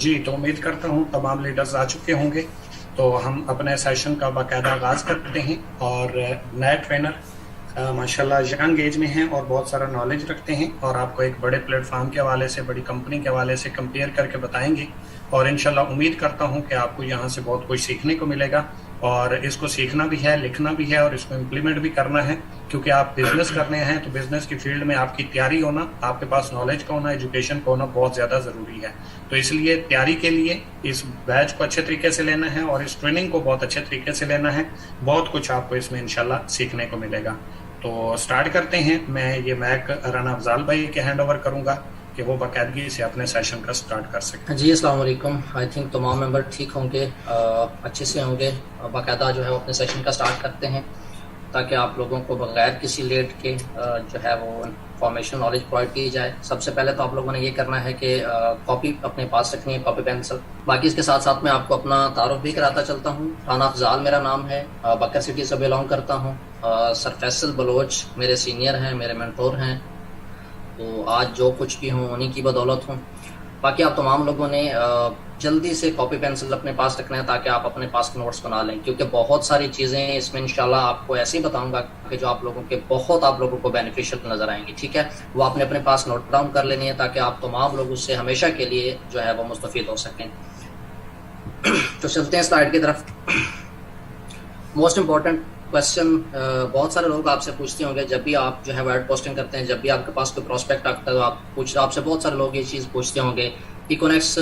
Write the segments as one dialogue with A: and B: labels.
A: जी, तो उम्मीद करता हूँ तमाम लीडर्स आ चुके होंगे। तो हम अपने सेशन का बाकायदा आगाज़ करते हैं। और नए ट्रेनर माशाल्लाह यंग एज में हैं और बहुत सारा नॉलेज रखते हैं और आपको एक बड़े प्लेटफॉर्म के हवाले से, बड़ी कंपनी के हवाले से कंपेयर करके बताएंगे। और इंशाल्लाह उम्मीद करता हूँ कि आपको यहाँ से बहुत कुछ सीखने को मिलेगा और इसको सीखना भी है, लिखना भी है और इसको इम्प्लीमेंट भी करना है, क्योंकि आप बिजनेस करने हैं तो बिजनेस की फील्ड में आपकी तैयारी होना, आपके पास नॉलेज का होना, एजुकेशन का होना बहुत ज़्यादा ज़रूरी है। तो इसलिए तैयारी के लिए इस बैच को अच्छे तरीके से लेना है और इस ट्रेनिंग को बहुत अच्छे तरीके से लेना है। बहुत कुछ आपको इसमें इंशाल्लाह सीखने को मिलेगा। तो स्टार्ट करते हैं। मैं ये मैक राना अफजाल भाई के हैंड ओवर करूँगा कि वो बाकायदगी से अपने सेशन का स्टार्ट कर सकें।
B: जी अस्सलाम वालेकुम। आई थिंक तमाम मेंबर ठीक होंगे, अच्छे से होंगे। बाकायदा जो है वो अपने सेशन का स्टार्ट करते हैं ताकि आप लोगों को बगैर किसी लेट के जो है वो इंफॉर्मेशन नॉलेज प्रोवाइड की जाए। सबसे पहले तो आप लोगों ने ये करना है कि कॉपी अपने पास रखनी है, कॉपी पेंसिल। बाकी इसके साथ साथ मैं आपको अपना तारुफ भी कराता चलता हूँ। राना अफजाल मेरा नाम है, बकर सिटी से बिलोंग करता हूँ। सर फैसल बलोच मेरे सीनियर हैं, मेरे मेंटोर हैं। तो आज जो कुछ भी हूँ उन्हीं की बदौलत हूँ। बाकी आप तमाम लोगों ने जल्दी से कॉपी पेंसिल अपने पास रखना है ताकि आप अपने पास नोट्स बना लें, क्योंकि बहुत सारी चीज़ें इसमें इंशाल्लाह आपको ऐसे ही बताऊंगा कि जो आप लोगों को बेनिफिशियल नज़र आएंगी। ठीक है, वो आपने अपने पास नोट डाउन कर लेनी है ताकि आप तमाम लोग उससे हमेशा के लिए जो है वो मुस्तफ़ीद हो सकें। तो चलते हैं स्लाइड की तरफ। मोस्ट इम्पॉर्टेंट क्वेश्चन बहुत सारे लोग आपसे पूछते होंगे जब भी आप जो है वर्ड पोस्टिंग करते हैं, जब भी आपके पास कोई प्रोस्पेक्ट आता है तो आपसे बहुत सारे लोग ये चीज़ पूछते होंगे, इकोनेक्स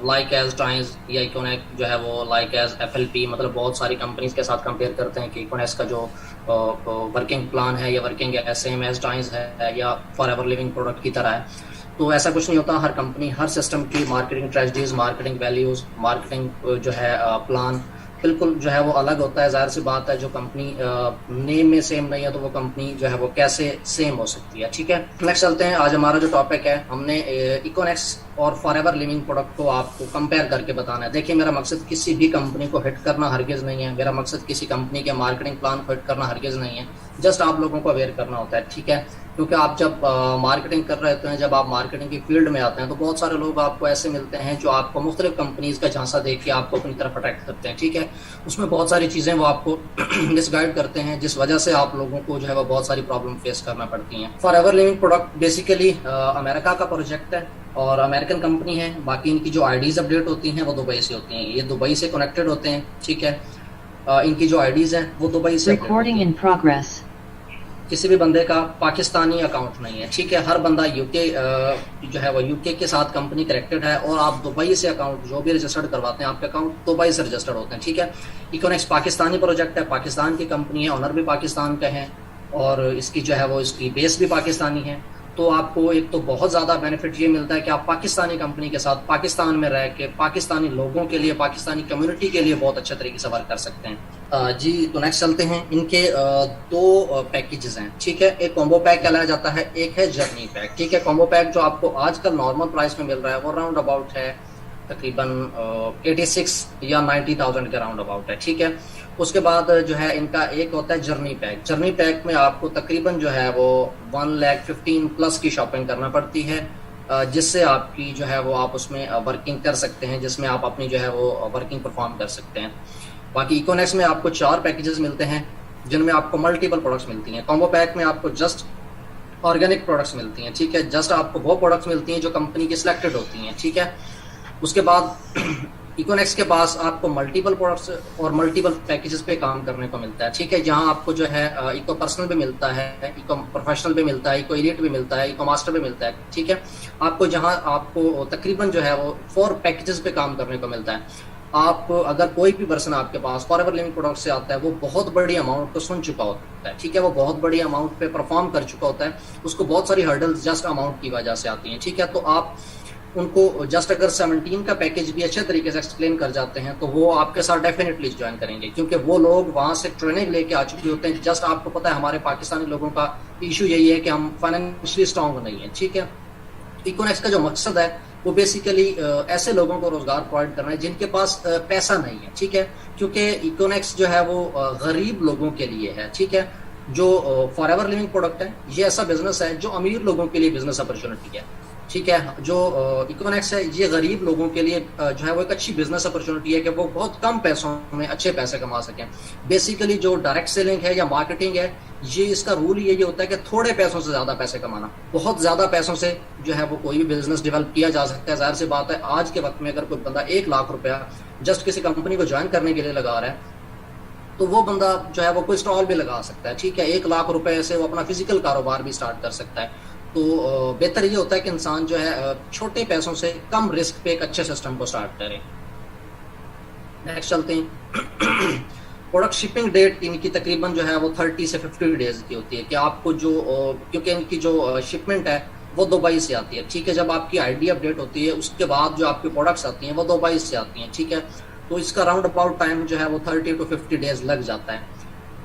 B: लाइक एज टाइम्स या इकोनेक्स जो है वो लाइक एज FLP, मतलब बहुत सारी कंपनीज के साथ कंपेयर करते हैं कि इकोनेक्स का जो वर्किंग प्लान है या वर्किंग सेम एज टाइम्स है या फॉर एवर लिविंग प्रोडक्ट की तरह है। तो ऐसा कुछ नहीं होता। हर कंपनी, हर सिस्टम की marketing tragedies, marketing values, marketing जो है प्लान बिल्कुल जो है वो अलग होता है। जाहिर सी बात है, जो कंपनी नेम में सेम नहीं है तो वो कंपनी जो है वो कैसे सेम हो सकती है। ठीक है, नेक्स्ट चलते हैं। आज हमारा जो टॉपिक है, हमने इकोनेक्स और फॉरएवर लिविंग प्रोडक्ट को आपको कंपेयर करके बताना है। देखिए, मेरा मकसद किसी भी कंपनी को हिट करना हरगिज़ नहीं है, मेरा मकसद किसी कंपनी के मार्केटिंग प्लान को हिट करना हरगिज़ नहीं है। जस्ट आप लोगों को अवेयर करना होता है। ठीक है, क्योंकि आप जब मार्केटिंग कर रहे होते हैं, जब आप मार्केटिंग की फील्ड में आते हैं तो बहुत सारे लोग आपको ऐसे मिलते हैं जो आपको मुख्तलिफ कंपनीज का झांसा देख के आपको अपनी तरफ अट्रैक्ट करते हैं। ठीक है, उसमें बहुत सारी चीज़ें वो आपको मिसगाइड करते हैं, जिस वजह से आप लोगों को जो है वो बहुत सारी प्रॉब्लम फेस करना पड़ती हैं। Forever living product basically America का प्रोजेक्ट है और अमेरिकन कंपनी है। बाकी इनकी जो आईडीज़ अपडेट होती हैं वो दुबई से होती हैं, ये दुबई से कनेक्टेड होते हैं। ठीक है, इनकी जो आईडीज़ हैं वो दुबई से।
C: Recording in progress.
B: किसी भी बंदे का पाकिस्तानी अकाउंट नहीं है। ठीक है, हर बंदा यूके जो है वो यूके के साथ कंपनी कनेक्टेड है और आप दुबई से अकाउंट जो भी रजिस्टर्ड करवाते हैं, आपके अकाउंट दुबई से रजिस्टर्ड होते हैं। ठीक है, इकोनेक्स पाकिस्तानी प्रोजेक्ट है, पाकिस्तान की कंपनी है, ऑनर भी पाकिस्तान का है और इसकी जो है वो इसकी बेस भी पाकिस्तानी है। तो आपको एक तो बहुत ज़्यादा बेनिफिट ये मिलता है कि आप पाकिस्तानी कंपनी के साथ पाकिस्तान में रह के पाकिस्तानी लोगों के लिए, पाकिस्तानी कम्युनिटी के लिए बहुत अच्छे तरीके से वर्क कर सकते हैं। जी, तो नेक्स्ट चलते हैं। इनके दो पैकेजेस हैं। ठीक है, एक कॉम्बो पैक कहलाया जाता है, एक है जर्नी पैक। ठीक है, कॉम्बो पैक जो आपको आजकल नॉर्मल प्राइस में मिल रहा है वो राउंड अबाउट है तकरीबन 86 या 90,000 के राउंड अबाउट है। ठीक है, उसके बाद जो है इनका एक होता है जर्नी पैक। जर्नी पैक में आपको तकरीबन जो है वो 1,15,000 प्लस की शॉपिंग करना पड़ती है, जिससे आपकी जो है वो आप उसमें वर्किंग कर सकते हैं, जिसमें आप अपनी जो है वो वर्किंग परफॉर्म कर सकते हैं। बाकी इकोनेक्स में आपको 4 पैकेजेस मिलते हैं जिनमें आपको मल्टीपल प्रोडक्ट्स मिलती हैं। कॉम्बो पैक में आपको जस्ट ऑर्गेनिक प्रोडक्ट्स मिलती हैं। ठीक है, जस्ट आपको वो प्रोडक्ट्स मिलती हैं जो कंपनी की सिलेक्टेड होती हैं। ठीक है, उसके बाद इकोनेक्स के पास आपको मल्टीपल प्रोडक्ट्स और मल्टीपल पैकेजेस पे काम करने को मिलता है। ठीक है, जहां आपको जो है इको पर्सनल भी मिलता है, इको प्रोफेशनल भी मिलता है, इको एलीट भी मिलता है, इको मास्टर भी मिलता है। ठीक है, आपको जहां आपको तकरीबन जो है वो 4 पैकेजेस पे काम करने को मिलता है। आप अगर कोई भी पर्सन आपके पास फॉरएवर लिविंग प्रोडक्ट से आता है, वो बहुत बड़ी अमाउंट को सुन चुका होता है। ठीक है, वो बहुत बड़ी अमाउंट पे परफॉर्म कर चुका होता है, उसको बहुत सारी हर्डल्स जस्ट अमाउंट की वजह से आती हैं। ठीक है, तो आप उनको जस्ट अगर 17 का पैकेज भी अच्छे तरीके से एक्सप्लेन कर जाते हैं तो वो आपके साथ डेफिनेटली ज्वाइन करेंगे, क्योंकि वो लोग वहाँ से ट्रेनिंग लेके आ चुके होते हैं। जस्ट आपको पता है हमारे पाकिस्तानी लोगों का इशू यही है कि हम फाइनेंशियली स्ट्रांग नहीं है। ठीक है, इकोनेक्स का जो मकसद है वो बेसिकली ऐसे लोगों को रोजगार प्रोवाइड करना है जिनके पास पैसा नहीं है। ठीक है, क्योंकि इकोनेक्स जो है वो गरीब लोगों के लिए है। ठीक है, जो फॉरएवर लिविंग प्रोडक्ट है ये ऐसा बिजनेस है जो अमीर लोगों के लिए बिजनेस अपॉर्चुनिटी है। ठीक है। जो इकोनॉमिक्स है ये गरीब लोगों के लिए जो है वो एक अच्छी बिजनेस अपॉर्चुनिटी है कि वो बहुत कम पैसों में अच्छे पैसे कमा सकें। बेसिकली जो डायरेक्ट सेलिंग है या मार्केटिंग है, ये इसका रूल ये होता है कि थोड़े पैसों से ज्यादा पैसे कमाना। बहुत ज्यादा पैसों से जो है वो कोई भी बिजनेस डेवलप किया जा सकता है। जाहिर सी बात है, आज के वक्त में अगर कोई बंदा 1 लाख रुपया जस्ट किसी कंपनी को ज्वाइन करने के लिए लगा रहा है, तो वो बंदा जो है वो कोई स्टॉल भी लगा सकता है। ठीक है, 1 लाख रुपए से वो अपना फिजिकल कारोबार भी स्टार्ट कर सकता है। तो बेहतर ये होता है कि इंसान जो है छोटे पैसों से कम रिस्क पे एक अच्छे सिस्टम को स्टार्ट करे। नेक्स्ट चलते हैं। प्रोडक्ट शिपिंग डेट इनकी तकरीबन जो है वो 30 से 50 डेज की होती है कि आपको जो क्योंकि इनकी जो शिपमेंट है वो दुबई से आती है। ठीक है, जब आपकी आईडी अपडेट होती है उसके बाद जो आपकी प्रोडक्ट्स आती हैं वो दुबई से आती हैं। ठीक है, तो इसका राउंड अबाउट टाइम जो है वो 30 to 50 डेज लग जाता है।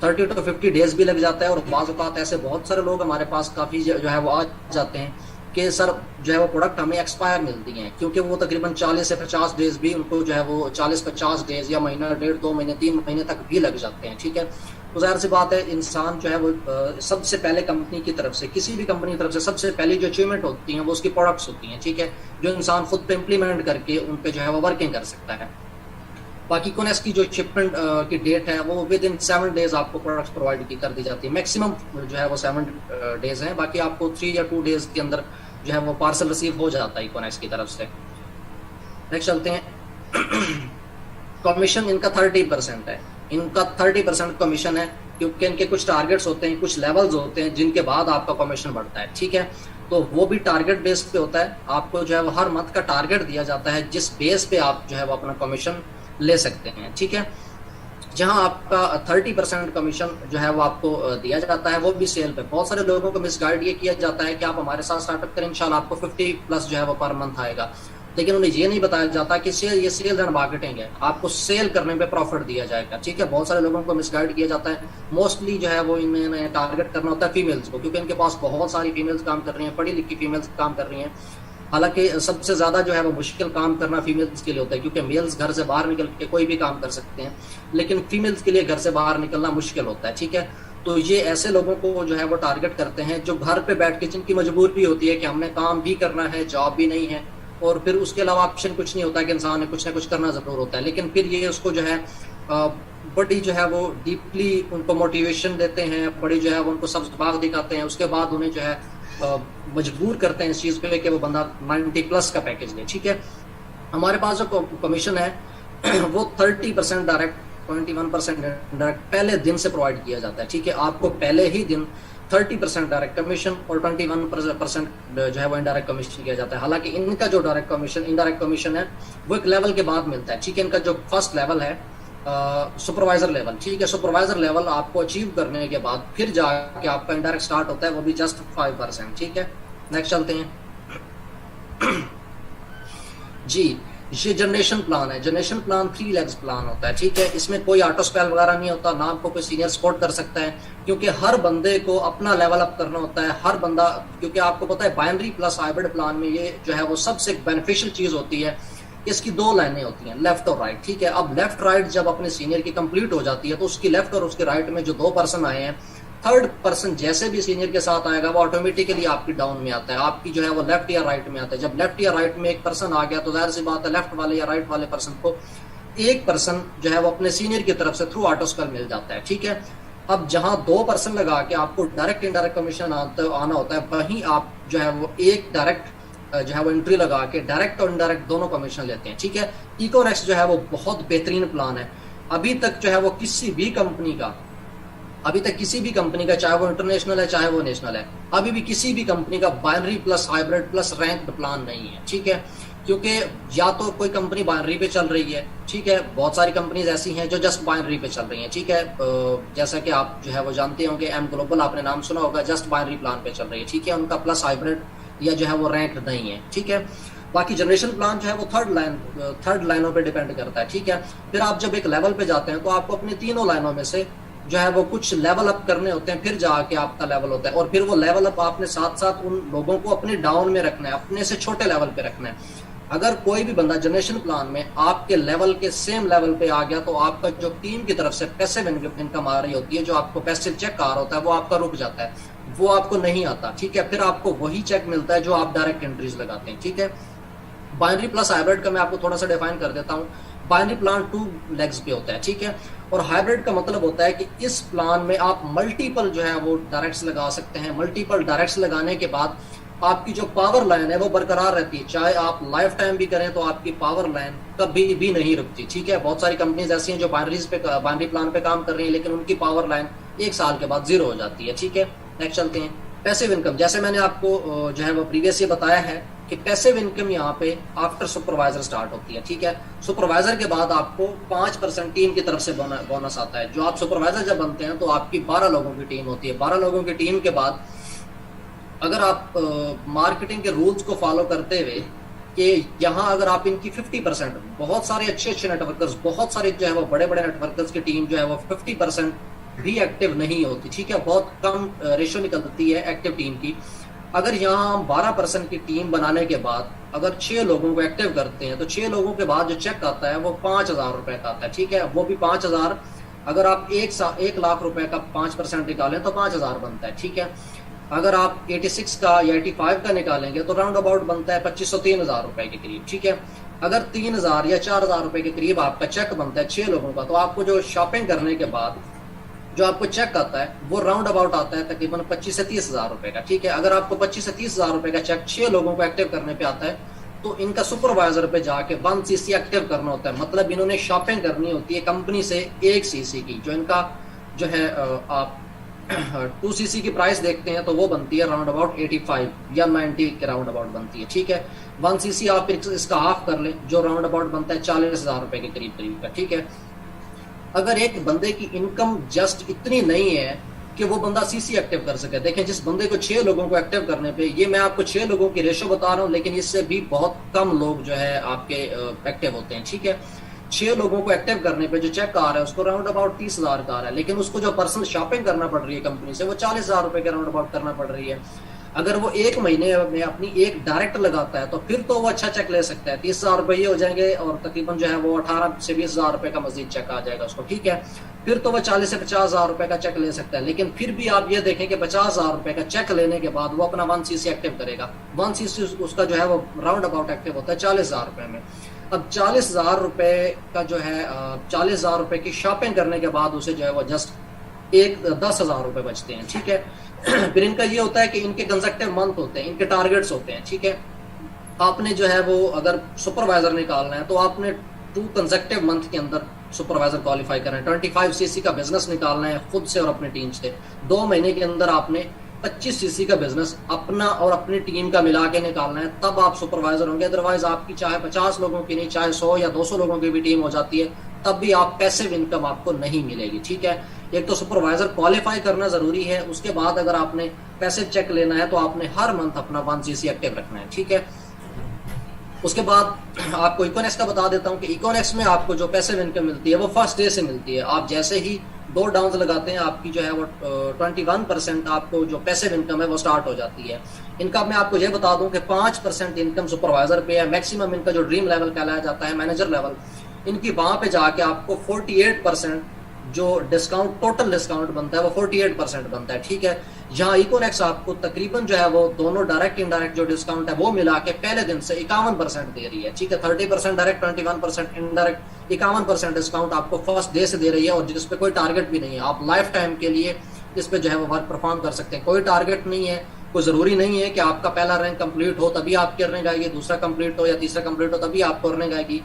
B: 30 to 50 डेज भी लग जाता है। और बाज़ औक़ात ऐसे बहुत सारे लोग हमारे पास काफ़ी जो है वो आ जाते हैं कि सर जो है वो प्रोडक्ट हमें एक्सपायर मिलती हैं, क्योंकि वो तकरीबन 40 से 50 डेज भी उनको जो है वो 40-50 डेज या महीना, 1.5-2 महीने, 3 महीने तक भी लग जाते हैं। ठीक है, तो ज़ाहिर सी बात है, इंसान जो है वो सबसे पहले कंपनी की तरफ से, किसी भी कंपनी की तरफ से सबसे पहली जो अचीवमेंट होती हैं वो उसकी प्रोडक्ट्स होती हैं। ठीक है, जो इंसान खुद पे इम्प्लीमेंट करके उन पे जो है वो वर्किंग कर सकता है। बाकी कोनेस की जो शिपमेंट की डेट है वो विद इन 7 डेज आपको प्रोडक्ट्स प्रोवाइड की कर दी जाती है। मैक्सिमम जो है वो 7 डेज है, बाकी आपको 3 या 2 डेज के अंदर जो है वो पार्सल रिसीव हो जाता है कोनेस की तरफ से। नेक्स्ट चलते हैं। कमीशन इनका 30% है। इनका 30% कमीशन है, क्योंकि इनके कुछ टारगेट्स होते हैं, कुछ लेवल्स होते हैं जिनके बाद आपका कमीशन बढ़ता है। ठीक है, तो वो भी टारगेट बेस पे होता है। आपको जो है वो हर मंथ का टारगेट दिया जाता है जिस बेस पे आप जो है वो अपना कमीशन ले सकते हैं। ठीक है, जहां आपका 30% कमीशन जो है वो आपको दिया जाता है वो भी सेल पे। बहुत सारे लोगों को मिसगाइड ये किया जाता है कि आप हमारे साथ स्टार्टअप करें, इंशाल्लाह आपको 50+ जो है वो पर मंथ आएगा, लेकिन उन्हें ये नहीं बताया जाता कि ये सेल एंड मार्केटिंग है, आपको सेल करने पे प्रॉफिट दिया जाएगा। ठीक है, बहुत सारे लोगों को मिसगाइड किया जाता है। मोस्टली जो है वो इन्हें टारगेट करना होता है फीमेल्स को, क्योंकि इनके पास बहुत सारी फीमेल्स काम कर रही हैं, पढ़ी लिखी फीमेल्स काम कर रही हैं। हालांकि सबसे ज्यादा जो है वो मुश्किल काम करना फीमेल्स के लिए होता है, क्योंकि मेल्स घर से बाहर निकल के कोई भी काम कर सकते हैं, लेकिन फीमेल्स के लिए घर से बाहर निकलना मुश्किल होता है। ठीक है, तो ये ऐसे लोगों को जो है वो टारगेट करते हैं जो घर पे बैठ के, जिनकी मजबूरी होती है कि हमने काम भी करना है, जॉब भी नहीं है, और फिर उसके अलावा ऑप्शन कुछ नहीं होता कि इंसान ने कुछ ना कुछ करना जरूर होता है। लेकिन फिर ये उसको जो है बड़ी जो है वो डीपली उनको मोटिवेशन देते हैं, बड़ी जो है वो उनको सब बाग दिखाते हैं, उसके बाद उन्हें जो है मजबूर करते हैं इस चीज पे कि वो बंदा 90+ का पैकेज ले। ठीक है, हमारे पास जो कमीशन है वो 30% डायरेक्ट, 21% डायरेक्ट पहले दिन से प्रोवाइड किया जाता है। ठीक है, आपको पहले ही दिन 30% डायरेक्ट कमीशन और 21% जो है वो इनडायरेक्ट कमीशन किया जाता है। हालांकि इनका जो डायरेक्ट कमीशन, इनडायरेक्ट कमीशन है वो एक लेवल के बाद मिलता है। ठीक है, इनका जो फर्स्ट लेवल है सुपरवाइजर लेवल, ठीक है, सुपरवाइजर लेवल आपको अचीव करने के बाद फिर जाके आपका इनडायरेक्ट स्टार्ट होता है, वो भी जस्ट 5%। ठीक है, नेक्स्ट चलते हैं। जी, ये जनरेशन प्लान है। जनरेशन प्लान 3 लेग्स प्लान होता है। ठीक है, इसमें कोई ऑटो स्पेल वगैरह नहीं होता, ना आपको कोई सीनियर सपोर्ट कर सकता है, क्योंकि हर बंदे को अपना लेवल अप करना होता है। हर बंदा, क्योंकि आपको पता है बाइनरी प्लस हाइब्रिड प्लान में ये जो है वो सबसे बेनिफिशियल चीज होती है, इसकी 2 लाइनें होती हैं, लेफ्ट और राइट। ठीक है, अब लेफ्ट राइट जब अपने सीनियर की कंप्लीट हो जाती है तो उसकी लेफ्ट और उसके राइट में जो 2 पर्सन आए हैं, 3rd पर्सन जैसे भी सीनियर के साथ आएगा वो ऑटोमेटिकली आपकी डाउन में आता है, आपकी जो है वो लेफ्ट या राइट में आता है। जब लेफ्ट या राइट में एक पर्सन आ गया तो जाहिर सी बात है लेफ्ट वाले या राइट वाले पर्सन को एक पर्सन जो है वो अपने सीनियर की तरफ से थ्रू ऑटो स्पेल मिल जाता है। ठीक है, अब जहां 2 पर्सन लगा के आपको डायरेक्ट इनडायरेक्ट कमीशन आना होता है, वहीं आप जो है वो एक डायरेक्ट जो है वो एंट्री लगा के डायरेक्ट और इनडायरेक्ट दोनों कमीशन लेते हैं। ठीक है, इकोनेक्स जो है वो बहुत बेहतरीन प्लान है। अभी तक जो है वो किसी भी कंपनी का, चाहे वो इंटरनेशनल है चाहे वो नेशनल है, अभी भी किसी भी कंपनी का binary plus hybrid plus ranked plan नहीं है। ठीक है, क्योंकि या तो कोई कंपनी बाइनरी पे चल रही है, ठीक है, बहुत सारी कंपनीज ऐसी हैं जो जस्ट बाइनरी पे चल रही हैं। ठीक है, जैसा कि आप जो है वो जानते होंगे, एम ग्लोबल आपने नाम सुना होगा, जस्ट बाइनरी प्लान पे चल रही है। ठीक है, उनका प्लस हाइब्रिड या जो है वो रैंक नहीं है। ठीक है, बाकी जनरेशन प्लान जो है वो थर्ड लाइनों पे डिपेंड करता है। ठीक है, फिर आप जब एक लेवल पे जाते हैं तो आपको अपनी 3 लाइनों में से जो है वो कुछ लेवल अप करने होते हैं, फिर जाके आपका लेवल होता है, और फिर वो लेवल अप आपने साथ साथ उन लोगों को अपने डाउन में रखना है, अपने से छोटे लेवल पे रखना है। अगर कोई भी बंदा जनरेशन प्लान में आपके लेवल के सेम लेवल पे आ गया तो आपका जो टीम की तरफ से पैसिव इनकम आ रही होती है, जो आपको पैसिव चेक आ रहा होता है, वो आपका रुक जाता है। वो आपको नहीं आता, ठीक है। फिर आपको वही चेक मिलता है जो आप डायरेक्ट एंट्रीज लगाते हैं, ठीक है। बाइनरी प्लस हाइब्रिड का मैं आपको थोड़ा सा डिफाइन कर देता हूँ। बाइनरी प्लान 2 लेग्स पे होता है, ठीक है। और हाइब्रिड का मतलब होता है कि इस प्लान में आप मल्टीपल जो है वो डायरेक्ट्स लगा सकते हैं। मल्टीपल डायरेक्ट्स लगाने के बाद आपकी जो पावर लाइन है वो बरकरार रहती है। चाहे आप लाइफ टाइम भी करें तो आपकी पावर लाइन कभी भी नहीं रुकती, ठीक है। बहुत सारी कंपनीज ऐसी हैं जो बाइनरी प्लान पे काम कर रही है, लेकिन उनकी पावर लाइन 1 साल के बाद जीरो हो जाती है, ठीक है। नेक्स्ट चलते हैं। पैसिव इनकम, जैसे मैंने आपको जो है वो प्रीवियस ये बताया है कि पैसिव इनकम यहाँ पे आफ्टर सुपरवाइजर स्टार्ट होती है, ठीक है। सुपरवाइजर के बाद आपको 5% टीम की तरफ से बोनस आता है। जो आप सुपरवाइजर जब बनते हैं तो आपकी 12 लोगों की टीम होती है। 12 लोगों की टीम के बाद अगर आप मार्केटिंग के रूल्स को फॉलो करते हुए कि यहाँ अगर आप इनकी 50%, बहुत सारे अच्छे अच्छे नेटवर्कर्स, बहुत सारे जो है वो बड़े बड़े नेटवर्कर्स की टीम जो है वो 50% भी एक्टिव नहीं होती, ठीक है। बहुत कम रेशियो निकलती है एक्टिव टीम की। अगर यहाँ हम 12% की टीम बनाने के बाद अगर 6 लोगों को एक्टिव करते हैं तो 6 लोगों के बाद जो चेक आता है वो 5,000 रुपए का आता है, ठीक है। वो भी 5,000, अगर आप 1 लाख रुपए का 5% निकालें तो 5,000 बनता है, ठीक है। अगर आप 86 का या 85 का निकालेंगे तो राउंड अबाउट बनता है 2,500-3,000 रुपए के करीब, ठीक है। अगर 3,000 या 4,000 रुपए के करीब आपका चेक बनता है 6 लोगों का, तो आपको जो शॉपिंग करने के बाद जो आपको चेक आता है वो राउंड अबाउट आता है तकरीबन 25 से 30,000 रुपए का, ठीक है। अगर आपको 25 से 30,000 रुपए का चेक 6 लोगों को एक्टिव करने पे आता है तो इनका सुपरवाइजर पे जाके 1 सीसी एक्टिव करना होता है। मतलब इन्होंने शॉपिंग करनी होती है कंपनी से 1 सीसी की। जो इनका जो है आप 2 सीसी की प्राइस देखते हैं तो वो बनती है राउंड अबाउट 85 या 90 के राउंड अबाउट बनती है, ठीक है। 1 सीसी आप इसका हाफ कर लें, जो राउंड अबाउट बनता है 40,000 रुपए के करीब करीब का, ठीक है। अगर एक बंदे की इनकम जस्ट इतनी नहीं है कि वो बंदा सीसी एक्टिव कर सके, देखें जिस बंदे को 6 लोगों को एक्टिव करने पे, ये मैं आपको 6 लोगों की रेशो बता रहा हूँ, लेकिन इससे भी बहुत कम लोग जो है आपके एक्टिव होते हैं, ठीक है। 6 लोगों को एक्टिव करने पे जो चेक आ रहा है उसको राउंड अबाउट 30,000 का आ रहा है, लेकिन उसको जो पर्सनल शॉपिंग करना पड़ रही है कंपनी से वो 40,000 रुपए के राउंड अबाउट करना पड़ रही है। अगर वो 1 महीने में अपनी एक डायरेक्ट लगाता है तो फिर तो वो अच्छा चेक ले सकता है, 30,000 रुपये हो जाएंगे और तकरीबन जो है वो 18 से 20,000 रुपए का मजीद चेक आ जाएगा उसको, ठीक है। फिर तो वो 40 से 50,000 रुपए का चेक ले सकता है। लेकिन फिर भी आप ये देखें कि 50,000 रुपए का चेक लेने के बाद वो अपना 1 सीसी एक्टिव करेगा। 1 सीसी उसका जो है वो राउंड अबाउट एक्टिव होता है 40,000 रुपए में। अब 40,000 रुपए का जो है 40,000 रुपए की शॉपिंग करने के बाद उसे जो है वो जस्ट 10,000 रुपए बचते हैं, ठीक है। फिर इनका ये होता है कि इनके कंसेक्टिव मंथ होते हैं, इनके टारगेट्स होते हैं, ठीक है। आपने जो है वो अगर सुपरवाइजर निकालना है तो आपने 2 कंसेक्टिव मंथ के अंदर सुपरवाइजर क्वालिफाई करना है। 25 सीसी का बिजनेस निकालना है खुद से और अपनी टीम से। 2 महीने के अंदर आपने 25 सीसी का बिजनेस अपना और अपनी टीम का मिला के निकालना है, तब आप सुपरवाइजर होंगे। अदरवाइज आपकी चाहे 50 लोगों की नहीं, चाहे 100 या 200 लोगों की भी टीम हो जाती है, तब भी आप पैसिव इनकम आपको नहीं मिलेगी, ठीक है। एक तो सुपरवाइजर क्वालिफाई करना जरूरी है, उसके बाद अगर आपने पैसिव चेक लेना है तो आपने हर मंथ अपना 1 सीसी एक्टिव रखना है, ठीक है। उसके बाद आपको इकोनेक्स का बता देता हूँ कि इकोनेक्स में आपको जो पैसिव इनकम मिलती है वो फर्स्ट डे से मिलती है। आप जैसे ही 2 डाउन लगाते हैं आपकी जो है वो 21% आपको जो पैसिव इनकम है वो स्टार्ट हो जाती है। इनका मैं आपको ये बता दूं कि 5% इनकम सुपरवाइजर पे है। मैक्सिमम इनका जो ड्रीम लेवल कहलाया जाता है, मैनेजर लेवल, इनकी वहां पे जाके आपको 48% जो डिस्काउंट, टोटल डिस्काउंट बनता है वो 48% बनता है, ठीक है। यहाँ इकोनेक्स आपको तकरीबन जो है वो दोनों डायरेक्ट इनडायरेक्ट जो डिस्काउंट है वो मिला के पहले दिन से 51% दे रही है, ठीक है। 30% डायरेक्ट, 21% इनडायरेक्ट, 51% डिस्काउंट आपको फर्स्ट डे से दे रही है और जिस पे कोई टारगेट भी नहीं है। आप लाइफ टाइम के लिए इस पे जो है वो वर्क परफॉर्म कर सकते हैं। कोई टारगेट नहीं है, कोई जरूरी नहीं है कि आपका पहला रैंक कंप्लीट हो तभी आपकी अर्निंग आएगी, दूसरा कंप्लीट हो या तीसरा कंप्लीट हो तभी आपको अर्निंग आएगी।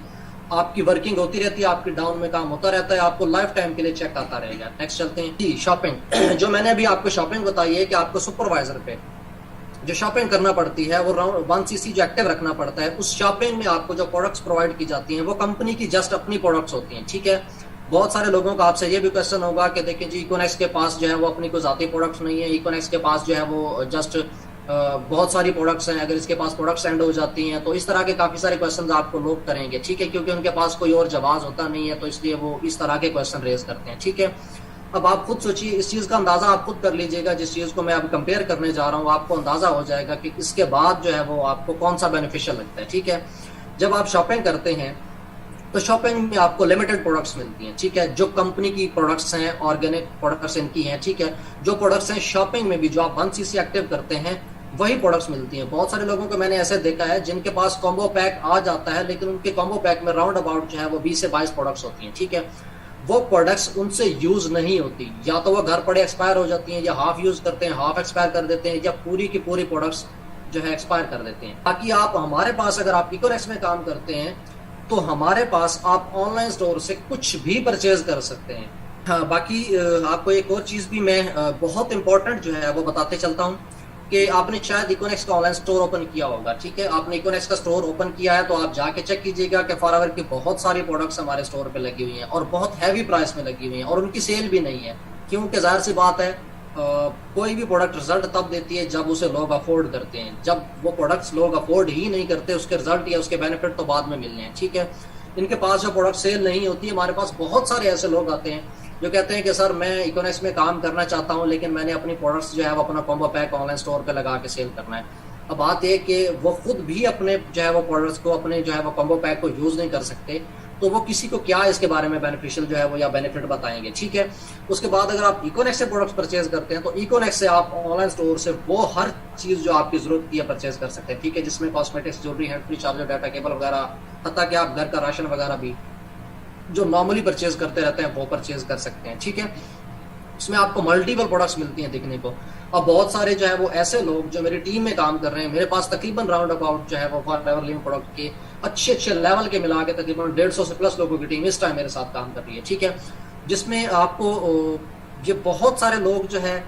B: आपकी वर्किंग होती रहती है, आपकी डाउन में काम होता रहता है, आपको लाइफ टाइम के लिए चेक आता रहेगा। नेक्स्ट चलते हैं जी, शॉपिंग। जो मैंने अभी आपको शॉपिंग बताई है कि आपको सुपरवाइजर पे जो शॉपिंग करना पड़ती है वो राउंड 1 सीसी जो एक्टिव रखना पड़ता है। उस शॉपिंग में आपको जो प्रोडक्ट्स प्रोवाइड की जाती हैं वो कंपनी की जस्ट अपनी प्रोडक्ट्स होती हैं, ठीक है। बहुत सारे लोगों का आपसे ये भी क्वेश्चन होगा कि देखिए जी इकोनेक्स के पास जो है वो अपनी कोई जाती प्रोडक्ट्स नहीं है, इकोनेक्स के पास जो है वो जस्ट बहुत सारी प्रोडक्ट्स हैं, अगर इसके पास प्रोडक्ट्स एंड हो जाती हैं तो इस तरह के काफी सारे क्वेश्चंस आपको लोग करेंगे, ठीक है, क्योंकि उनके पास कोई और जवाब होता नहीं है तो इसलिए वो इस तरह के क्वेश्चन रेज करते हैं, ठीक है। अब आप खुद सोचिए, इस चीज का अंदाजा आप खुद कर लीजिएगा, जिस चीज को मैं अब कंपेयर करने जा रहा हूँ आपको अंदाजा हो जाएगा कि इसके बाद जो है वो आपको कौन सा बेनिफिशियल लगता है, ठीक है। जब आप शॉपिंग करते हैं तो शॉपिंग में आपको लिमिटेड प्रोडक्ट्स मिलती हैं, ठीक है, जो कंपनी की प्रोडक्ट्स हैं, ऑर्गेनिक प्रोडक्ट्स इनकी हैं, ठीक है। जो प्रोडक्ट्स हैं शॉपिंग में भी जो आप 1cc एक्टिव करते हैं वही प्रोडक्ट्स मिलती हैं। बहुत सारे लोगों को मैंने ऐसे देखा है जिनके पास कॉम्बो पैक आ जाता है, लेकिन उनके कॉम्बो पैक में राउंड अबाउट जो है वो 20 से 22 प्रोडक्ट्स होती हैं, ठीक है। वो प्रोडक्ट्स उनसे यूज नहीं होती, या तो वो घर पड़े एक्सपायर हो जाती हैं, या हाफ यूज करते हैं, हाफ एक्सपायर कर देते हैं, या पूरी की पूरी प्रोडक्ट्स जो है एक्सपायर कर देते हैं। बाकी आप हमारे पास अगर आप इकोनेक्स में काम करते हैं तो हमारे पास आप ऑनलाइन स्टोर से कुछ भी परचेज कर सकते हैं। हाँ, बाकी आपको एक और चीज भी मैं बहुत इंपॉर्टेंट जो है वो बताते चलता हूँ कि आपने शायद इकोनेक्स का ऑनलाइन स्टोर ओपन किया होगा, ठीक है। आपने इकोनेक्स का स्टोर ओपन किया है तो आप जाके चेक कीजिएगा कि फॉरएवर की बहुत सारी प्रोडक्ट्स हमारे स्टोर पे लगी हुई हैं और बहुत हैवी प्राइस में लगी हुई हैं, और उनकी सेल भी नहीं है, क्योंकि जाहिर सी बात है कोई भी प्रोडक्ट रिजल्ट तब देती है जब उसे लोग अफोर्ड करते हैं। जब वो प्रोडक्ट्स लोग अफोर्ड ही नहीं करते, उसके रिजल्ट या उसके बेनिफिट तो बाद में मिलने हैं, ठीक है। इनके पास जो प्रोडक्ट सेल नहीं होती है, हमारे पास बहुत सारे ऐसे लोग आते हैं जो कहते हैं कि सर मैं इकोनेक्स में काम करना चाहता हूं, लेकिन मैंने अपनी प्रोडक्ट्स जो है वो अपना कॉम्बो पैक ऑनलाइन स्टोर पे लगा के सेल करना है। अब बात यह कि वो खुद भी अपने जो है वो प्रोडक्ट्स को, अपने जो है वो कॉम्बो पैक को यूज नहीं कर सकते, तो वो किसी को क्या इसके बारे में बेनिफिशियल जो है वो या बेनिफिट बताएंगे, ठीक है। उसके बाद अगर आप इकोनेक्स से प्रोडक्ट्स परचेज करते हैं तो इकोनेक्स से आप ऑनलाइन स्टोर से वो हर चीज जो आपकी जरूरत की है परचेज कर सकते हैं, ठीक है, जिसमें cosmetics, jewellery, hand free charger, data cable वगैरह, हत्ता कि आप घर का राशन वगैरह भी जो नॉर्मली परचेज करते रहते हैं वो परचेज कर सकते हैं, ठीक है। इसमें आपको मल्टीपल प्रोडक्ट्स मिलती हैं देखने को। अब बहुत सारे जो है वो ऐसे लोग जो मेरी टीम में काम कर रहे हैं, मेरे पास तकरीबन राउंड अबाउट जो है वो फॉरएवर लिविंग प्रोडक्ट के अच्छे अच्छे लेवल के मिला के तकरीबन 150 से प्लस लोगों की टीम इस टाइम मेरे साथ काम कर रही है, ठीक है। जिसमें आपको ये बहुत सारे लोग जो है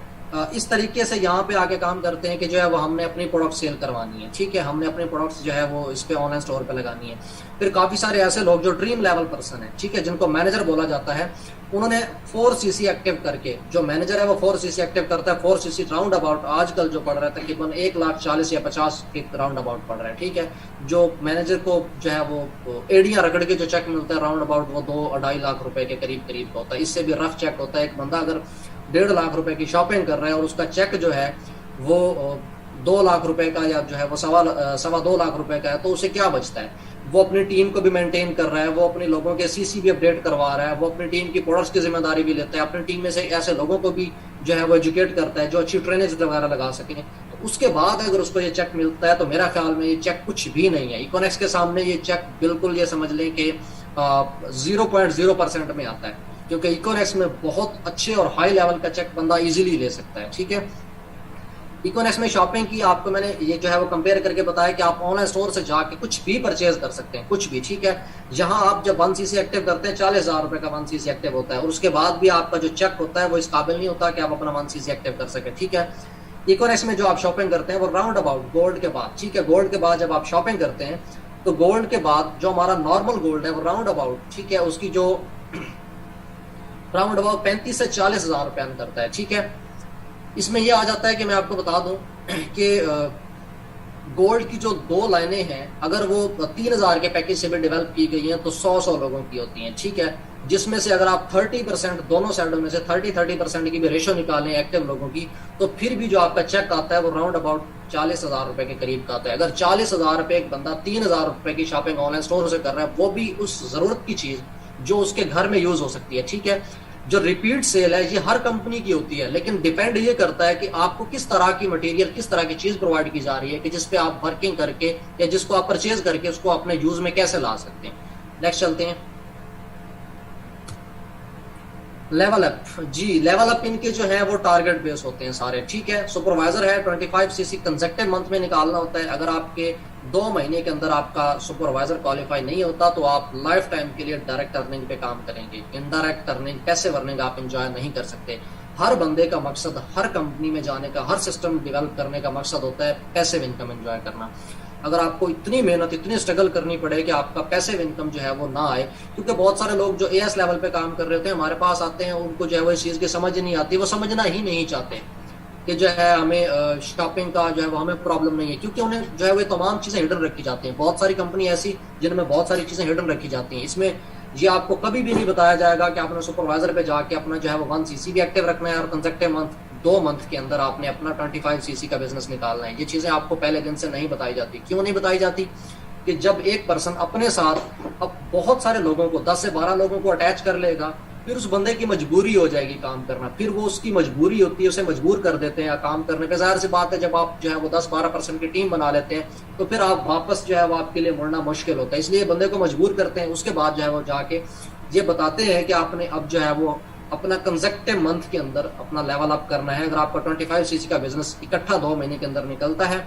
B: इस तरीके से यहाँ पे आके काम करते हैं कि जो है वो हमने अपनी प्रोडक्ट सेल करवानी है, ठीक है, हमने अपने प्रोडक्ट्स जो है वो इस पे ऑनलाइन स्टोर पे लगानी है। फिर काफी सारे ऐसे लोग जो ड्रीम लेवल पर्सन है, ठीक है, जिनको मैनेजर बोला जाता है, उन्होंने 4cc एक्टिव करके, जो मैनेजर है वो 4cc एक्टिव करता है, 4cc राउंड अबाउट आजकल जो पड़ रहा है तकरीबन 1,40,000 या 50 के राउंड अबाउट पड़ रहा है, ठीक है। जो मैनेजर को जो है वो एड़ियां रगड़ के जो चेक मिलता है राउंड अबाउट वो 2-2.5 लाख रुपए के करीब करीब होता है। इससे भी रफ चेक होता है। एक बंदा अगर 1.5 लाख रुपए की शॉपिंग कर रहा है और उसका चेक जो है वो 2 लाख रुपए का या जो है वो 2.25 लाख रुपए का है, तो उसे क्या बचता है? वो अपनी टीम को भी मेंटेन कर रहा है, वो अपने लोगों के सीसी भी अपडेट करवा रहा है, वो अपनी टीम की प्रोडक्ट्स की जिम्मेदारी भी लेता है, अपनी टीम में से ऐसे लोगों को भी जो है वो एजुकेट करता है जो अच्छी ट्रेनिंग वगैरह लगा सकें। तो उसके बाद अगर उसको ये चेक मिलता है तो मेरा ख्याल में ये चेक कुछ भी नहीं है। इकोनेक्स के सामने ये चेक बिल्कुल ये समझ लें कि 0.0% में आता है, क्योंकि इकोनेक्स में बहुत अच्छे और हाई लेवल का चेक बंदा इजीली ले सकता है, ठीक है। इकोनेक्स में शॉपिंग की आपको मैंने ये जो है वो कंपेयर करके बताया कि आप ऑनलाइन स्टोर से जाके कुछ भी परचेज कर सकते हैं, कुछ भी, ठीक है। यहाँ आप जब 1cc एक्टिव करते हैं 40,000 रुपए का 1cc एक्टिव होता है, और उसके बाद भी आपका जो चेक होता है वो इस काबिल नहीं होता कि आप अपना 1cc एक्टिव कर सके, ठीक है। इकोनेक्स में जो आप शॉपिंग करते हैं वो राउंड अबाउट गोल्ड के बाद, ठीक है, गोल्ड के बाद जब आप शॉपिंग करते हैं तो गोल्ड के बाद जो हमारा नॉर्मल गोल्ड है वो राउंड अबाउट, ठीक है, उसकी जो राउंड अबाउट 35 से 40,000 रुपए करता है, ठीक है। इसमें यह आ जाता है कि मैं आपको बता दूं कि गोल्ड की जो 2 लाइनें हैं अगर वो 3,000 के पैकेज से भी डेवलप की गई हैं तो 100 लोगों की होती हैं, ठीक है। जिसमें से अगर आप 30% दोनों साइडों में से 30% की भी रेशो निकालें एक्टिव लोगों की, तो फिर भी जो आपका चेक आता है वो राउंड अबाउट 40,000 रुपए के करीब का आता है। अगर 40,000 रुपए एक बंदा 3,000 रुपए की शॉपिंग ऑनलाइन स्टोर से कर रहा है, वो भी उस जरूरत की चीज जो उसके घर में यूज हो सकती है, ठीक है। जो रिपीट सेल है ये हर कंपनी की होती है, लेकिन डिपेंड ये करता है कि आपको किस तरह की मटेरियल, किस तरह की चीज प्रोवाइड की जा रही है कि जिसपे आप वर्किंग करके या जिसको आप परचेज करके उसको अपने यूज में कैसे ला सकते हैं। नेक्स्ट चलते हैं, लेवल अप। जी, लेवल अप इनके जो है वो टारगेट बेस होते हैं सारे, ठीक है। सुपरवाइजर है 25cc कंसेक्टिव मंथ में निकालना होता है। अगर आपके 2 महीने के अंदर आपका सुपरवाइजर क्वालिफाई नहीं होता तो आप लाइफ टाइम के लिए डायरेक्ट अर्निंग पे काम करेंगे। इनडायरेक्ट अर्निंग, पैसिव अर्निंग आप एंजॉय नहीं कर सकते। हर बंदे का मकसद, हर कंपनी में जाने का, हर सिस्टम डेवलप करने का मकसद होता है पैसिव इनकम एंजॉय करना। अगर आपको इतनी मेहनत, इतनी स्ट्रगल करनी पड़े कि आपका पैसिव इनकम जो है वो ना आए, क्योंकि बहुत सारे लोग जो एएस लेवल पे काम कर रहे होते हैं हमारे पास आते हैं, उनको जो है वो इस चीज़ की समझ नहीं आती, वो समझना ही नहीं चाहते कि जो है हमें शॉपिंग का जो है वो हमें प्रॉब्लम नहीं है, क्योंकि उन्हें जो है वो तमाम चीज़ें हिडन रखी जाती हैं। बहुत सारी कंपनी ऐसी जिनमें बहुत सारी चीज़ें हिडन रखी जाती हैं। इसमें ये आपको कभी भी नहीं बताया जाएगा कि आपने सुपरवाइजर पे जाके अपना जो है वो 1cc भी एक्टिव रखना है और कंसेक्टिव मंथ 2 मंथ के अंदर आपने अपना 25cc का बिजनेस निकालना है। ये चीजें आपको पहले दिन से नहीं बताई जाती। क्यों नहीं बताई जाती? कि जब एक पर्सन अपने साथ अब बहुत सारे लोगों को 10 से 12 लोगों को अटैच कर लेगा, फिर उस बंदे की मजबूरी हो जाएगी काम करना, फिर वो उसकी मजबूरी होती है, उसे मजबूर कर देते हैं या काम करने पे। जाहिर सी बात है जब आप जो है वो 10-12% की टीम बना लेते हैं तो फिर आप वापस जो है वो आपके लिए मुड़ना मुश्किल होता है, इसलिए बंदे को मजबूर करते हैं। उसके बाद जो है वो जाके ये बताते हैं कि आपने अब जो है वो अपना कंसेक्टिव मंथ के अंदर अपना लेवल अप करना है। अगर आपका 25cc का बिजनेस इकट्ठा 2 महीने के अंदर निकलता है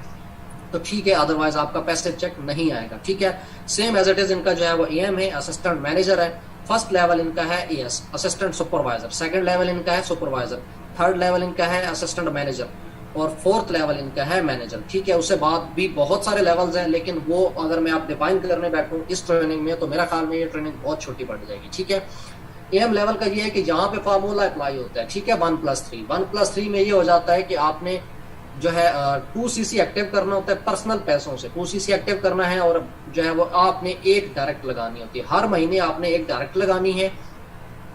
B: तो ठीक है, अदरवाइज आपका पैसे चेक नहीं आएगा। ठीक है, सेम एज इट इज इनका जो है वो एम है, असिस्टेंट मैनेजर है। फर्स्ट लेवल इनका है as, assistant supervisor. Second level इनका है सुपरवाइजर। थर्ड लेवल इनका है असिस्टेंट मैनेजर और फोर्थ लेवल इनका है मैनेजर। ठीक है, उससे बाद भी बहुत सारे लेवल्स हैं, लेकिन वो अगर मैं आप डिफाइन करने बैठूं इस ट्रेनिंग में तो मेरा ख्याल में ये ट्रेनिंग बहुत छोटी पड़ जाएगी। ठीक है, एम लेवल का ये है कि जहां पे फार्मूला अप्लाई होता है, ठीक है, 1+3। 1+3 में ये हो जाता है कि आपने जो है 2cc एक्टिव करना होता है पर्सनल पैसों से, 2cc एक्टिव करना है और जो है वो आपने एक डायरेक्ट लगानी होती है। हर महीने आपने एक डायरेक्ट लगानी है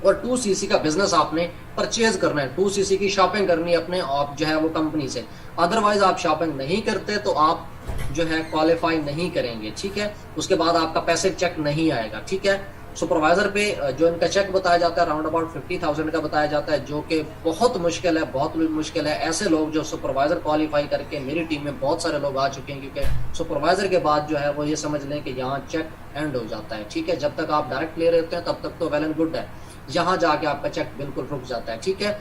B: और 2cc का बिजनेस आपने परचेज करना है, 2cc की शॉपिंग करनी है अपने आप जो है वो कंपनी से। अदरवाइज आप शॉपिंग नहीं करते तो आप जो है क्वालिफाई नहीं करेंगे। ठीक है, उसके बाद आपका पैसे चेक नहीं आएगा। ठीक है, सुपरवाइजर पे जो इनका चेक बताया जाता है अराउंड अबाउट 50,000 का बताया जाता है, जो कि बहुत मुश्किल है, बहुत मुश्किल है। ऐसे लोग जो सुपरवाइजर क्वालिफाई करके, मेरी टीम में बहुत सारे लोग आ चुके हैं, क्योंकि सुपरवाइजर के बाद जो है वो ये समझ लें कि यहाँ चेक एंड हो जाता है। ठीक है, जब तक आप डायरेक्ट ले रहे होते हैं तब तक तो वेल एंड गुड है, यहाँ जाके आपका चेक बिल्कुल रुक जाता है। ठीक है,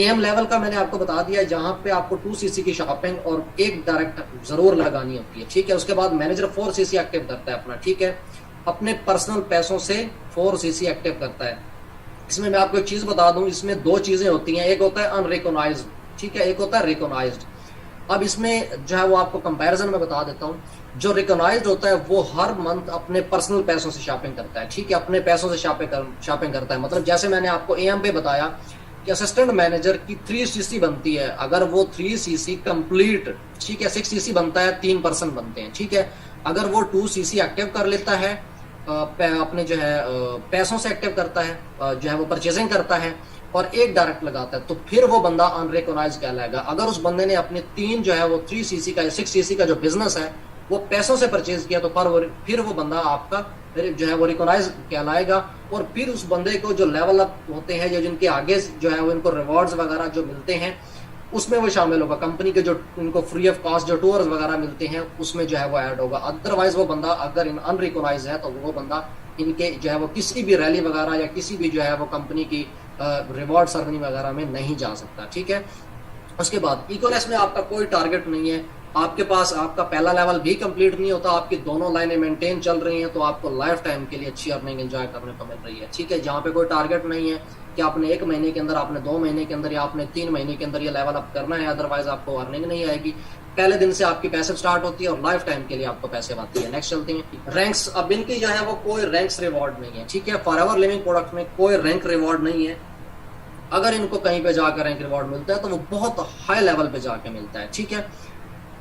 B: एम लेवल का मैंने आपको बता दिया, जहां पे आपको 2cc की शॉपिंग और एक डायरेक्ट जरूर लगानी होती है। ठीक है, उसके बाद मैनेजर 4cc एक्टिव करता है अपना। ठीक है, अपने पर्सनल पैसों से 4cc एक्टिव करता है। इसमें मैं आपको एक चीज बता दूं, इसमें 2 चीजें होती हैं, एक होता है अनरिकॉग्नाइज्ड, ठीक है, एक होता है रिकॉग्नाइज्ड। अब इसमें जो है वो आपको कंपैरिजन में बता देता हूं। जो रिकॉग्नाइज्ड होता है वो हर मंथ अपने पर्सनल पैसों से शॉपिंग करता है। ठीक है, अपने पैसों से शॉपिंग करता है। मतलब जैसे मैंने आपको एम पे बताया कि असिस्टेंट मैनेजर की 3cc बनती है, अगर वो 3cc कंप्लीट, ठीक है, 6cc बनता है, 3 पर्सन बनते हैं। ठीक है, अगर वो 2cc एक्टिव कर लेता है, अपने जो है पैसों से एक्टिव करता है, जो है वो परचेजिंग करता है और एक डायरेक्ट लगाता है, तो फिर वो बंदा अनरिकॉग्नाइज कहलाएगा। अगर उस बंदे ने अपने 3 जो है वो 3cc का या 6cc का जो बिजनेस है वो पैसों से परचेज किया, तो फिर वो बंदा आपका जो है वो रिकॉग्नाइज कहलाएगा। और फिर उस बंदे को जो लेवल अप होते हैं, जो जिनके आगे जो है वो इनको रिवॉर्ड्स वगैरह जो मिलते हैं, उसमें वो शामिल होगा। कंपनी के जो इनको फ्री ऑफ कॉस्ट जो टूर्स वगैरह मिलते हैं उसमें जो है वो ऐड होगा। अदरवाइज वो बंदा अगर अनरिकॉग्नाइज है तो वो बंदा इनके जो है वो किसी भी रैली वगैरह या किसी भी जो है वो कंपनी की रिवॉर्ड सेरेमनी वगैरह में नहीं जा सकता। ठीक है, उसके बाद इकोनेस में आपका कोई टारगेट नहीं है, आपके पास आपका पहला लेवल भी कंप्लीट नहीं होता, आपकी दोनों लाइनें मेंटेन चल रही हैं, तो आपको लाइफ टाइम के लिए अच्छी अर्निंग एंजॉय करने को मिल रही है। ठीक है, जहाँ पे कोई टारगेट नहीं है कि आपने 1 महीने के अंदर, आपने 2 महीने के अंदर या आपने 3 महीने के अंदर ये लेवल अप करना है, अदरवाइज आपको अर्निंग नहीं आएगी। पहले दिन से आपकी पैसे स्टार्ट होती है और लाइफ टाइम के लिए आपको पैसे आती है। नेक्स्ट चलते हैं रैंक्स। अब इनकी जो है वो कोई रैंक्स रिवॉर्ड नहीं है। ठीक है, फॉरएवर लिविंग प्रोडक्ट में कोई रैंक रिवॉर्ड नहीं है। अगर इनको कहीं पे जाकर रैंक रिवॉर्ड मिलता है तो वो बहुत हाई लेवल पे जाके मिलता है। ठीक है,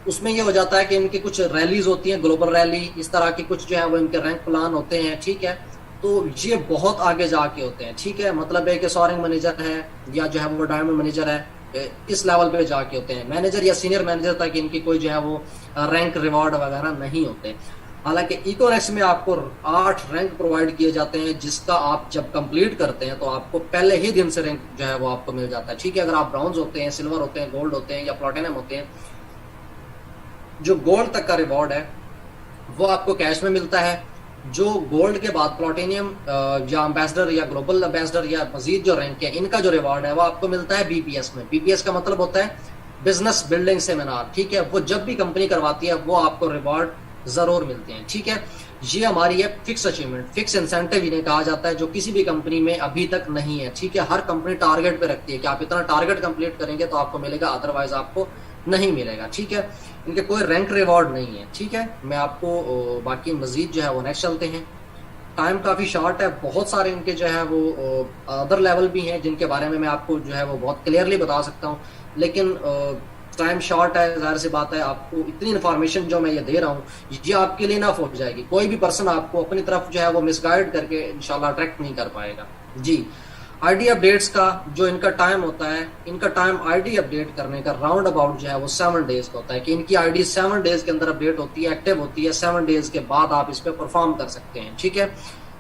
B: उसमें ये हो जाता है कि इनकी कुछ रैलीज होती हैं, ग्लोबल रैली, इस तरह की कुछ जो है वो इनके रैंक प्लान होते हैं। ठीक है, तो ये बहुत आगे जाके होते हैं। ठीक है, मतलब है कि सोअरिंग मैनेजर है या जो है वो डायमंड मैनेजर है, इस लेवल पे जाके होते हैं। मैनेजर या सीनियर मैनेजर तक इनकी कोई जो है वो रैंक रिवॉर्ड वगैरह नहीं होते। हालांकि इकोनेक्स में आपको 8 रैंक प्रोवाइड किए जाते हैं, जिसका आप जब कंप्लीट करते हैं तो आपको पहले ही दिन से रैंक जो है वो आपको मिल जाता है। ठीक है, अगर आप ब्राउन्ज होते हैं, सिल्वर होते हैं, गोल्ड होते हैं या प्लैटिनम होते हैं, जो गोल्ड तक का रिवॉर्ड है वो आपको कैश में मिलता है। जो गोल्ड के बाद प्लैटिनम या एम्बेसडर या ग्लोबल एम्बेसडर या मजीद जो रैंक है, इनका जो रिवॉर्ड है वो आपको मिलता है बीपीएस में। बीपीएस का मतलब होता है बिजनेस बिल्डिंग सेमिनार। ठीक है, वो जब भी कंपनी करवाती है वो आपको रिवॉर्ड जरूर मिलते हैं। ठीक है, ये हमारी है फिक्स अचीवमेंट, फिक्स इंसेंटिव इन्हें कहा जाता है, जो किसी भी कंपनी में अभी तक नहीं है। ठीक है, हर कंपनी टारगेट पे रखती है कि आप इतना टारगेट कंप्लीट करेंगे तो आपको मिलेगा, अदरवाइज आपको नहीं मिलेगा। ठीक है, इनके कोई रैंक रिवॉर्ड नहीं है। ठीक है, मैं आपको बाकी मजीद जो है वो नेक्स्ट चलते हैं। टाइम काफी शॉर्ट है, बहुत सारे इनके जो है वो अदर लेवल भी हैं जिनके बारे में मैं आपको जो है वो बहुत क्लियरली बता सकता हूँ, लेकिन टाइम शॉर्ट है। जाहिर सी बात है, आपको इतनी इन्फॉर्मेशन जो मैं ये दे रहा हूँ ये आपके लिए इनफ हो जाएगी। कोई भी पर्सन आपको अपनी तरफ जो है वो मिसगाइड करके इंशाल्लाह अट्रैक्ट नहीं कर पाएगा। जी, आईडी अपडेट्स का जो इनका टाइम होता है, इनका टाइम आईडी अपडेट करने का राउंड अबाउट जो है वो 7 डेज का होता है कि इनकी आईडी 7 डेज के अंदर अपडेट होती है, एक्टिव होती है। 7 डेज के बाद आप इस पर परफॉर्म कर सकते हैं, ठीक है।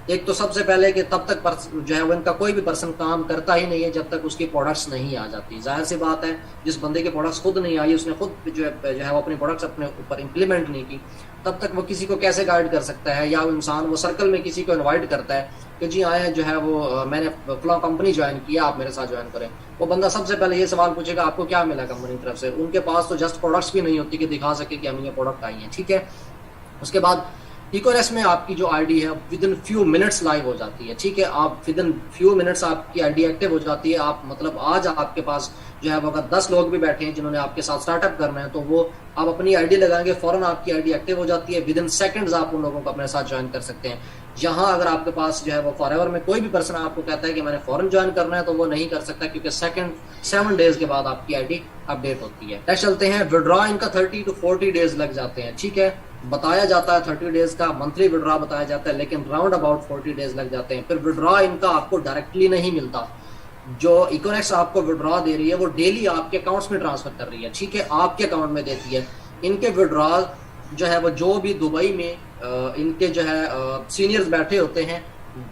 B: एक तो सबसे पहले कि तब तक जो है वो इनका कोई भी पर्सन काम करता ही नहीं है जब तक उसकी प्रोडक्ट्स नहीं आ जाती। जाहिर सी बात है, जिस बंदे की प्रोडक्ट्स खुद नहीं आई, उसने खुद जो है वो अपनी प्रोडक्ट्स अपने ऊपर इंप्लीमेंट नहीं की, तब तक वो किसी को कैसे गाइड कर सकता है। या वो इंसान वो सर्कल में किसी को इनवाइट करता है कि जी आए जो है वो मैंने फला कंपनी ज्वाइन किया, आप मेरे साथ ज्वाइन करें। वो बंदा सबसे पहले ये सवाल पूछेगा आपको क्या मिला कंपनी की तरफ से। उनके पास तो जस्ट प्रोडक्ट्स भी नहीं होती कि दिखा सके कि हमें ये प्रोडक्ट आई है, ठीक है। उसके बाद इकोनेक्स में आपकी जो आईडी है with in few minutes live हो जाती है, ठीक है। आप विद इन फ्यू मिनट्स आपकी आईडी एक्टिव हो जाती है। आप मतलब आज आपके पास जो है वो अगर 10 लोग भी बैठे हैं जिन्होंने आपके साथ स्टार्टअप करना है, तो वो आप अपनी आईडी लगाएंगे, फौरन आपकी आईडी एक्टिव हो जाती है। विद इन सेकंड्स आप उन लोगों को अपने साथ ज्वाइन कर सकते हैं। यहाँ अगर आपके पास जो है वो फॉरएवर में कोई भी पर्सन आपको कहता है कि मैंने फौरन ज्वाइन करना है, तो वो नहीं कर सकता, क्योंकि 7 डेज के बाद आपकी आईडी अपडेट होती है। नेक्स्ट चलते हैं, विड्रॉ इनका 30 to 40 डेज लग जाते हैं, ठीक है। बताया जाता है 30 डेज का मंथली विड्रॉ बताया जाता है, लेकिन राउंड अबाउट 40 डेज लग जाते हैं। फिर विड्रॉ इनका आपको डायरेक्टली नहीं मिलता। जो इकोनेक्स आपको विड्रॉ दे रही है वो डेली आपके अकाउंट्स में ट्रांसफर कर रही है, ठीक है, आपके अकाउंट में देती है। इनके विड्रॉ जो है वो जो भी दुबई में इनके जो है सीनियर्स बैठे होते हैं,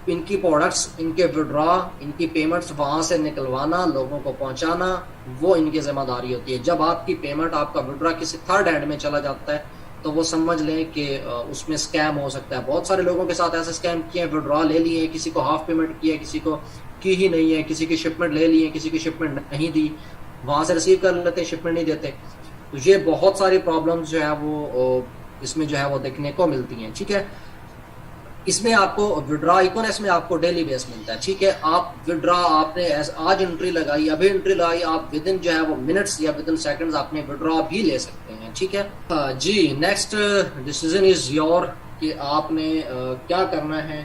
B: इनकी प्रोडक्ट्स, इनके विड्रॉ, इनकी पेमेंट्स वहां से निकलवाना, लोगों को पहुंचाना, वो इनकी जिम्मेदारी होती है। जब आपकी पेमेंट, आपका विड्रॉ किसी थर्ड हैंड में चला जाता है, तो वो समझ लें कि उसमें स्कैम हो सकता है। बहुत सारे लोगों के साथ ऐसे स्कैम किए हैं, विड्रॉ ले लिए, किसी को हाफ पेमेंट किया, किसी को की ही नहीं है, किसी की शिपमेंट ले ली है, किसी की शिपमेंट नहीं दी, वहां से रिसीव कर लेते, शिपमेंट नहीं देते। तो ये बहुत सारी प्रॉब्लम्स जो है वो इसमें जो है वो देखने को मिलती हैं, ठीक है। इसमें आपको विड्रॉ इकोनेक्स में आपको डेली बेस मिलता है, ठीक है। आप विड्रॉ आपने आज एंट्री लगाई, अभी एंट्री लगाई, आप विद इन जो है वो मिनट्स या विद इन सेकंड्स आपने विड्रॉ भी ले सकते हैं, ठीक है जी। नेक्स्ट डिसीजन इज योर कि आपने क्या करना है।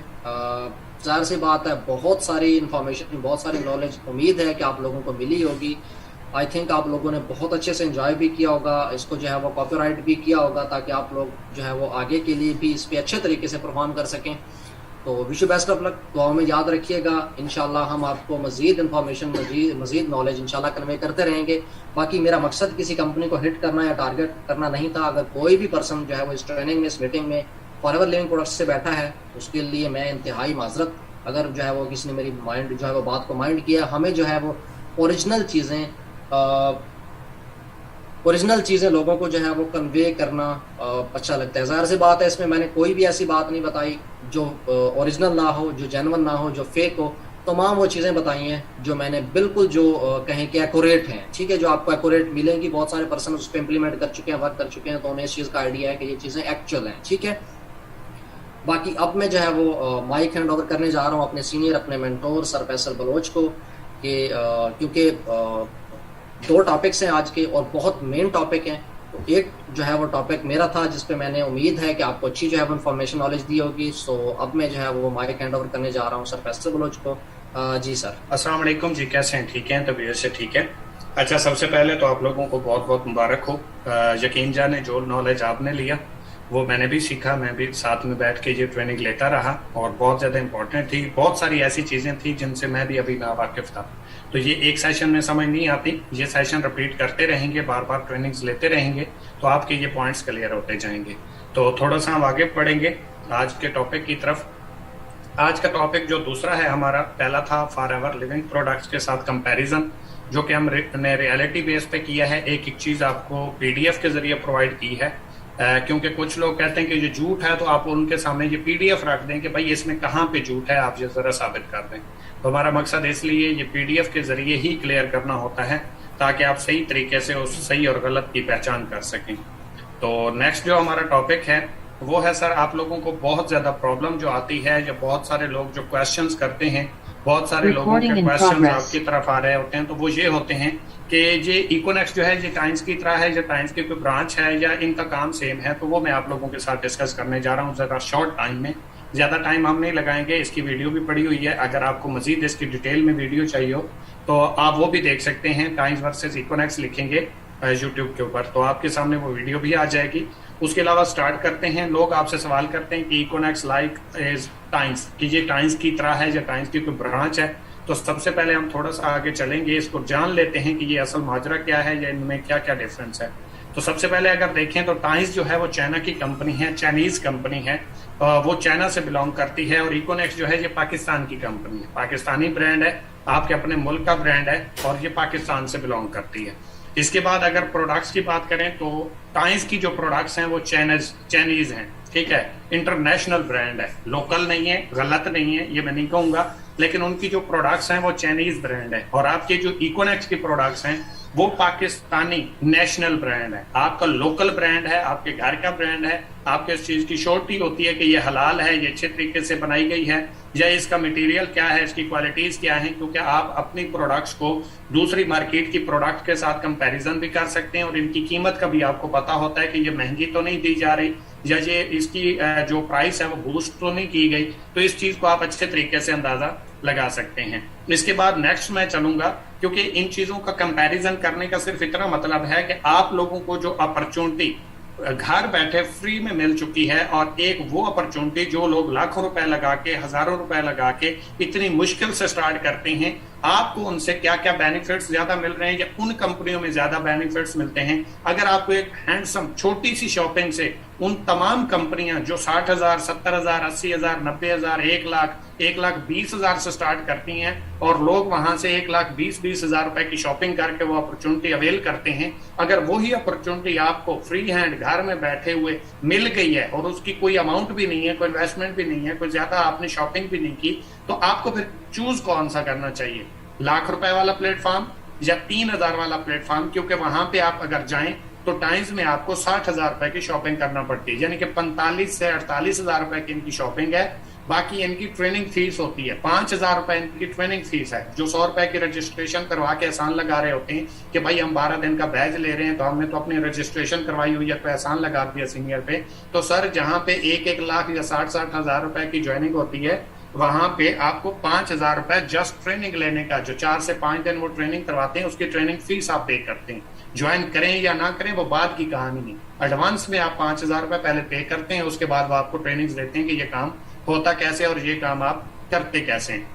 B: जाहिर सी बात है, बहुत सारी इंफॉर्मेशन, बहुत सारी नॉलेज उम्मीद है कि आप लोगों को मिली होगी। आई थिंक आप लोगों ने बहुत अच्छे से एंजॉय भी किया होगा, इसको जो है वो कॉपीराइट भी किया होगा, ताकि आप लोग जो है वो आगे के लिए भी इस पे अच्छे तरीके से परफॉर्म कर सकें। तो wish you best of luck, दुआओं में याद रखिएगा। इंशाल्लाह हम आपको मजीद इन्फॉर्मेशन, मजीद नॉलेज इंशाल्लाह कन्वे करते रहेंगे। बाकी मेरा मकसद किसी कंपनी को हिट करना या टारगेट करना नहीं था। अगर कोई भी पर्सन जो है वो इस ट्रेनिंग में, इस मीटिंग में फॉरएवर लिविंग प्रोडक्ट्स से बैठा है, उसके लिए मैं इंतहाई माजरत, अगर जो है वो किसी ने मेरी माइंड जो है वो बात को माइंड किया। हमें जो है वो ओरिजिनल चीज़ें लोगों को जो है वो कन्वे करना अच्छा लगता है। ज़ाहिर सी बात है, इसमें मैंने कोई भी ऐसी बात नहीं बताई जो ओरिजिनल ना हो, जो जेन्युइन ना हो, जो फेक हो। तमाम वो चीज़ें बताई हैं जो मैंने बिल्कुल जो कहें कि एक्यूरेट हैं, ठीक है, जो आपको एक्यूरेट मिलेंगी। बहुत सारे पर्सन उस पर इम्प्लीमेंट कर चुके हैं, वर्क कर चुके हैं, तो उन्हें इस चीज़ का आइडिया है कि ये चीज़ें एक्चुअल हैं, ठीक है। बाकी अब मैं जो है वो माइक हैंड ओवर करने जा रहा हूँ अपने सीनियर, अपने मेंटोर सर फैसल बलोच को, कि क्योंकि 2 टॉपिक्स हैं आज के और बहुत मेन टॉपिक हैं। तो एक जो है वो टॉपिक मेरा था जिस पे मैंने उम्मीद है कि आपको अच्छी जो है वो इन्फॉर्मेशन, नॉलेज दी होगी। सो अब मैं जो है वो माइक हैंड ओवर करने जा रहा हूँ सर फैसल बलोच को। जी सर।
A: अस्सलाम वालेकुम जी, कैसे हैं? ठीक हैं? तबीयत से ठीक है? अच्छा, सबसे पहले तो आप लोगों को बहुत बहुत मुबारक हो। यकीन जाने जो नॉलेज आपने लिया वो मैंने भी सीखा, मैं भी साथ में बैठ के ये ट्रेनिंग लेता रहा और बहुत ज़्यादा इंपॉर्टेंट थी। बहुत सारी ऐसी चीज़ें थी जिनसे मैं भी अभी नावाकिफ था, तो ये एक सेशन में समझ नहीं आती। ये सेशन रिपीट करते रहेंगे, बार बार ट्रेनिंग्स लेते रहेंगे, तो आपके ये पॉइंट्स क्लियर होते जाएंगे। तो थोड़ा सा हम आगे बढ़ेंगे आज के टॉपिक की तरफ। आज का टॉपिक जो दूसरा है हमारा, पहला था फॉरएवर लिविंग प्रोडक्ट्स के साथ कंपैरिजन, जो कि हमने रियलिटी बेस पे किया है। एक एक चीज़ आपको पीडीएफ के जरिए प्रोवाइड की है, क्योंकि कुछ लोग कहते हैं कि ये झूठ है, तो आप उनके सामने ये पीडीएफ रख दें कि भाई इसमें कहाँ पे झूठ है, आप ये जरा साबित कर दें। तो हमारा मकसद इसलिए ये पीडीएफ के जरिए ही क्लियर करना होता है, ताकि आप सही तरीके से उस सही और गलत की पहचान कर सकें। तो नेक्स्ट जो हमारा टॉपिक है वो है सर, आप लोगों को बहुत ज्यादा प्रॉब्लम जो आती है, जो बहुत सारे लोग जो क्वेश्चंस करते हैं, बहुत सारे लोगों के क्वेश्चंस आपकी तरफ आ रहे होते हैं, तो वो ये होते हैं कि ये इकोनेक्स जो है ये टाइम्स की तरह है, या टाइम्स की कोई ब्रांच है, या इनका काम सेम है। तो वो मैं आप लोगों के साथ डिस्कस करने जा रहा हूँ ज़रा शॉर्ट टाइम में। ज़्यादा टाइम हम नहीं लगाएंगे, इसकी वीडियो भी पड़ी हुई है। अगर आपको मजीद इसकी डिटेल में वीडियो चाहिए हो तो आप वो भी देख सकते हैं। टाइम्स वर्सेस इकोनेक्स लिखेंगे यूट्यूब के ऊपर, तो आपके सामने वो वीडियो भी आ जाएगी। उसके अलावा स्टार्ट करते हैं। लोग आपसे सवाल करते हैं कि इकोनेक्स लाइक इज टाइम्स, कि ये टाइम्स की तरह है या टाइम्स की कोई ब्रांच है। तो सबसे पहले हम थोड़ा सा आगे चलेंगे, इसको जान लेते हैं कि ये असल माजरा क्या है या इनमें क्या क्या डिफरेंस है। तो सबसे पहले अगर देखें तो टाइम्स जो है वो चाइना की कंपनी है, चाइनीज कंपनी है, वो चाइना से बिलोंग करती है। और इकोनेक्स जो है ये पाकिस्तान की कंपनी है, पाकिस्तानी ब्रांड है, आपके अपने मुल्क का ब्रांड है और ये पाकिस्तान से बिलोंग करती है। इसके बाद अगर प्रोडक्ट्स की बात करें तो टाइम्स की जो प्रोडक्ट्स हैं वो चाइनीज हैं, ठीक है, इंटरनेशनल ब्रांड है, लोकल नहीं है, गलत नहीं है ये मैं नहीं कहूंगा, लेकिन उनकी जो प्रोडक्ट्स हैं वो चाइनीज ब्रांड है। और आपके जो इकोनेक्स की प्रोडक्ट्स हैं वो पाकिस्तानी नेशनल ब्रांड है, आपका लोकल ब्रांड है, आपके घर का ब्रांड है। आपके इस चीज की श्योरिटी होती है कि ये हलाल है, ये अच्छे तरीके से बनाई गई है, या इसका मटेरियल क्या है, इसकी क्वालिटीज क्या है, क्योंकि आप अपनी प्रोडक्ट्स को दूसरी मार्केट की प्रोडक्ट के साथ कंपैरिजन भी कर सकते हैं और इनकी कीमत का भी आपको पता होता है कि ये महंगी तो नहीं दी जा रही या ये इसकी जो प्राइस है वो बूस्ट तो नहीं की गई। तो इस चीज को आप अच्छे तरीके से अंदाजा लगा सकते हैं। इसके बाद नेक्स्ट मैं चलूंगा, क्योंकि इन चीजों का कंपैरिजन करने का सिर्फ इतना मतलब है कि आप लोगों को जो अपॉर्चुनिटी घर बैठे फ्री में मिल चुकी है, और एक वो अपॉर्चुनिटी जो लोग लाखों रुपए लगा के, हजारों रुपए लगा के इतनी मुश्किल से स्टार्ट करते हैं, आपको उनसे क्या क्या बेनिफिट्स ज्यादा मिल रहे हैं या उन कंपनियों में ज्यादा बेनिफिट्स मिलते हैं। अगर आपको एक हैंडसम छोटी सी शॉपिंग से उन तमाम कंपनियां जो 60,000, 70,000, 80,000, 90,000, 1,00,000, 1,20,000 से स्टार्ट करती हैं और लोग वहां से 1,20,000 रुपए की शॉपिंग करके वो अपॉर्चुनिटी अवेल करते हैं, अगर वही अपॉर्चुनिटी आपको फ्री हैंड घर में बैठे हुए मिल गई है और उसकी कोई अमाउंट भी नहीं है, कोई इन्वेस्टमेंट भी नहीं है, कोई ज्यादा आपने शॉपिंग भी नहीं की, तो आपको फिर चूज कौन सा करना चाहिए, लाख रुपए वाला प्लेटफॉर्म या 3,000 वाला प्लेटफॉर्म? क्योंकि वहां पे आप अगर जाएं तो टाइम्स में आपको 60,000 रुपए की शॉपिंग करना पड़ती है, यानी कि 45 से 48,000 रुपए की इनकी शॉपिंग है। बाकी इनकी ट्रेनिंग फीस होती है 5,000 रुपए इनकी ट्रेनिंग फीस है, जो 100 रुपए की रजिस्ट्रेशन करवा के एहसान लगा रहे होते हैं कि भाई हम 12 दिन का बैच ले रहे हैं तो हमने तो अपनी रजिस्ट्रेशन करवाई हुई है तो एहसान लगा दिया सीनियर पे। तो सर जहां पे 1-1 लाख या 60-60 हजार रुपए की ज्वाइनिंग होती है, वहां पे आपको 5,000 रुपए जस्ट ट्रेनिंग लेने का, जो 4 से 5 दिन वो ट्रेनिंग करवाते हैं उसकी ट्रेनिंग फीस आप पे करते हैं। ज्वाइन करें या ना करें वो बात की कहानी नहीं, एडवांस में आप 5,000 रुपए पहले पे करते हैं, उसके बाद वो आपको ट्रेनिंग देते हैं कि ये काम होता कैसे और ये काम आप करते कैसे हैं।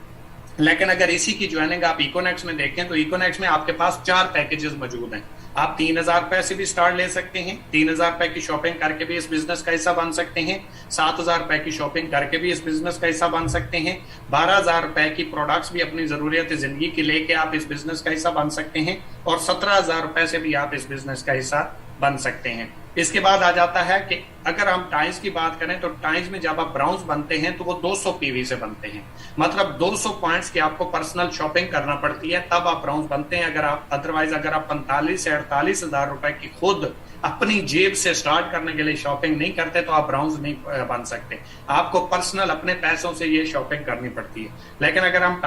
A: लेकिन अगर इसी की ज्वाइनिंग आप इकोनेक्स में देखें तो इकोनेक्स में आपके पास 4 पैकेजेस मौजूद हैं। आप 3,000 रुपए से भी स्टार्ट ले सकते हैं, 3,000 रुपए की शॉपिंग करके भी इस बिजनेस का हिस्सा बन सकते हैं, 7,000 रुपए की शॉपिंग करके भी इस बिजनेस का हिस्सा बन सकते हैं, 12,000 रुपए की प्रोडक्ट्स भी अपनी जरूरियत जिंदगी की लेके आप इस बिजनेस का हिस्सा बन सकते हैं, और 17,000 रुपए से भी आप इस बिजनेस का हिस्सा बन सकते हैं। इसके बाद आ जाता है कि अगर हम टाइम्स की बात करें तो टाइम्स में जब आप ब्राउन्स बनते हैं तो वो 200 पीवी से बनते हैं, मतलब 200 पॉइंट्स की आपको पर्सनल शॉपिंग करना पड़ती है तब आप ब्राउन्स बनते हैं। अगर आप अदरवाइज अगर आप 45 से 48,000 रुपए की खुद अपनी जेब से स्टार्ट करने के लिए शॉपिंग नहीं करते तो आप ब्राउन्स नहीं बन सकते, आपको पर्सनल अपने पैसों से ये शॉपिंग करनी पड़ती है। लेकिन अगर हम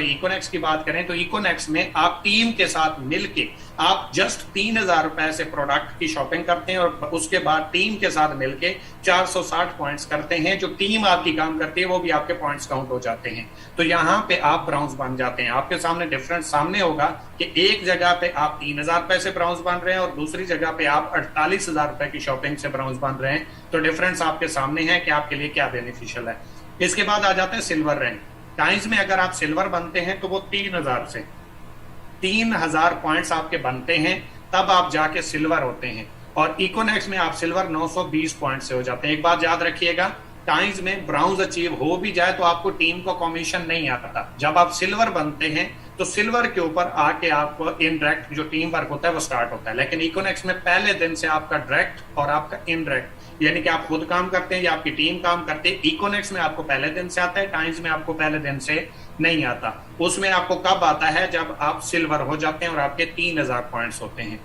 A: इकोनेक्स की बात करें तो इकोनेक्स में आप टीम के साथ मिलके आप जस्ट 3,000 रुपए से प्रोडक्ट की शॉपिंग करते हैं और उसके बाद टीम के साथ मिलके 460 पॉइंट्स करते हैं, जो टीम आपकी काम करती है वो भी आपके पॉइंट्स काउंट हो जाते हैं। तो यहाँ पे आप ब्राउन्स बन जाते हैं। आपके सामने डिफरेंस सामने होगा कि एक जगह पे आप 3,000 रुपए से ब्राउन्स बन रहे हैं और दूसरी जगह पे आप 48,000 रुपए की शॉपिंग से ब्राउन्स बन रहे हैं। तो डिफरेंस आपके सामने है कि आपके लिए क्या बेनिफिशियल है। इसके बाद आ जाते हैं सिल्वर रैंक। टाइम्स में अगर आप सिल्वर बनते हैं तो वो 3,000 पॉइंट्स आपके बनते हैं, तब आप जाके सिल्वर होते हैं। और इकोनेक्स में आप सिल्वर 920 पॉइंट से हो जाते हैं। एक बात याद रखिएगा, टाइम्स में ब्राउन्स अचीव हो भी जाए तो आपको टीम को कमीशन नहीं आता। जब आप सिल्वर बनते हैं तो सिल्वर के ऊपर आके आपको इनडायरेक्ट जो टीम वर्क होता है वो स्टार्ट होता है। लेकिन इकोनेक्स में पहले दिन से आपका डायरेक्ट और आपका इनडायरेक्ट, यानी कि आप खुद काम करते हैं या आपकी टीम काम करते हैं। इकोनेक्स में आपको पहले दिन से आता है, टाइम्स में आपको पहले दिन से नहीं आता। उसमें आपको कब आता है? जब आप सिल्वर हो जाते हैं और आपके 3,000 पॉइंट्स होते हैं।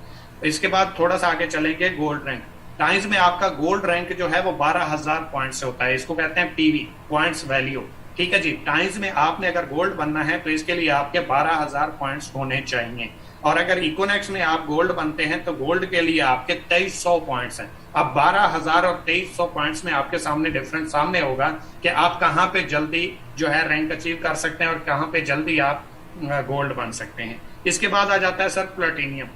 A: इसके बाद थोड़ा सा आगे चलेंगे, गोल्ड रैंक। टाइम्स में आपका गोल्ड रैंक जो है वो 12,000 पॉइंट से होता है, इसको कहते हैं पीवी, पॉइंट्स वैल्यू। ठीक है जी, टाइम्स में आपने अगर गोल्ड बनना है तो इसके लिए आपके 12,000 पॉइंट्स होने चाहिए। और अगर इकोनेक्स में आप गोल्ड बनते हैं तो गोल्ड के लिए आपके 2,300 पॉइंट्स हैं। अब 12,000 और 2,300 पॉइंट्स में आपके सामने डिफरेंस सामने होगा कि आप कहाँ पे जल्दी जो है रैंक अचीव कर सकते हैं और कहाँ पे जल्दी आप गोल्ड बन सकते हैं। इसके बाद आ जाता है सर प्लेटिनियम।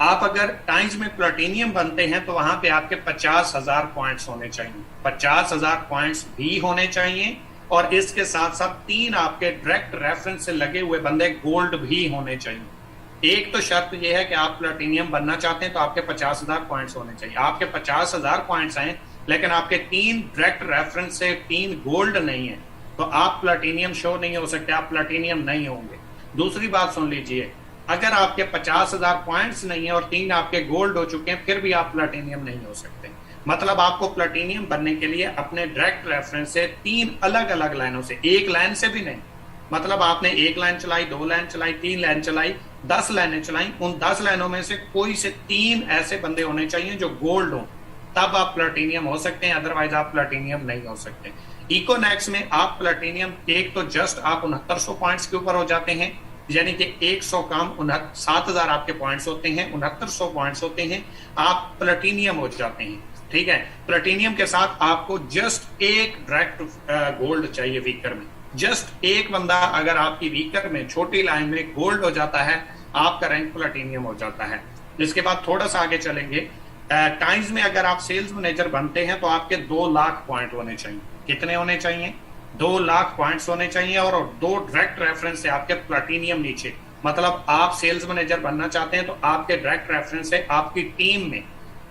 A: आप अगर टाइम्स में प्लेटिनियम बनते हैं तो वहां पे आपके 50,000 पॉइंट्स होने चाहिए, 50,000 पॉइंट्स भी होने चाहिए और इसके साथ साथ 3 आपके डायरेक्ट रेफरेंस से लगे हुए बंदे गोल्ड भी होने चाहिए। एक तो शर्त यह है कि आप प्लेटिनियम बनना चाहते हैं तो आपके 50,000 पॉइंट्स होने चाहिए। आपके 50,000 पॉइंट्स हैं लेकिन आपके 3 डायरेक्ट रेफरेंस से 3 गोल्ड नहीं है तो आप प्लेटिनियम शो नहीं हो सकते, आप प्लेटिनियम नहीं होंगे। दूसरी बात सुन लीजिए, अगर आपके 50,000 पॉइंट्स नहीं है और 3 आपके गोल्ड हो चुके हैं फिर भी आप प्लेटिनियम नहीं हो सकते। मतलब आपको प्लेटिनियम बनने के लिए अपने डायरेक्ट रेफरेंस से 3 अलग अलग लाइनों से, एक लाइन से भी नहीं, मतलब आपने 1 लाइन चलाई, 2 लाइन चलाई, 3 लाइन चलाई, 10 लाइनें चलाई, उन 10 लाइनों में से कोई से 3 ऐसे बंदे होने चाहिए जो गोल्ड हो, तब आप प्लेटिनियम हो सकते हैं, अदरवाइज आप प्लेटिनियम नहीं हो सकते। इकोनेक्स में आप प्लेटिनियम एक तो जस्ट आप 6900 पॉइंट्स के ऊपर हो जाते हैं, यानी कि 100 काम 7,000 आपके पॉइंट्स होते हैं, 6900 पॉइंट्स होते हैं, आप प्लेटिनियम हो जाते हैं। ठीक है, प्लेटिनियम के साथ आपको जस्ट एक डायरेक्ट गोल्ड चाहिए वीकर में। जस्ट एक बंदा अगर आपकी वीकर में छोटी लाइन में गोल्ड हो जाता है, आपका रैंक प्लेटिनियम हो जाता है। इसके बाद थोड़ा सा आगे चलेंगे, टाइम्स में अगर आप सेल्स मैनेजर बनते हैं तो आपके 2 लाख पॉइंट होने चाहिए। कितने होने चाहिए? 2 लाख पॉइंट्स होने चाहिए और 2 डायरेक्ट रेफरेंस से आपके प्लेटिनियम नीचे। मतलब आप सेल्स मैनेजर बनना चाहते हैं तो आपके डायरेक्ट रेफरेंस से आपकी टीम में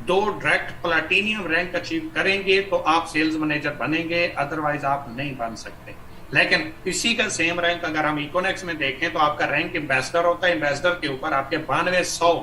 A: 2 डायरेक्ट प्लेटिनियम रैंक अचीव करेंगे तो आप सेल्स मैनेजर बनेंगे, अदरवाइज आप नहीं बन सकते। लेकिन इसी का सेम रैंक अगर हम इकोनेक्स में देखें तो आपका रैंक एम्बेसडर होता है। एम्बेसडर के ऊपर आपके 9200,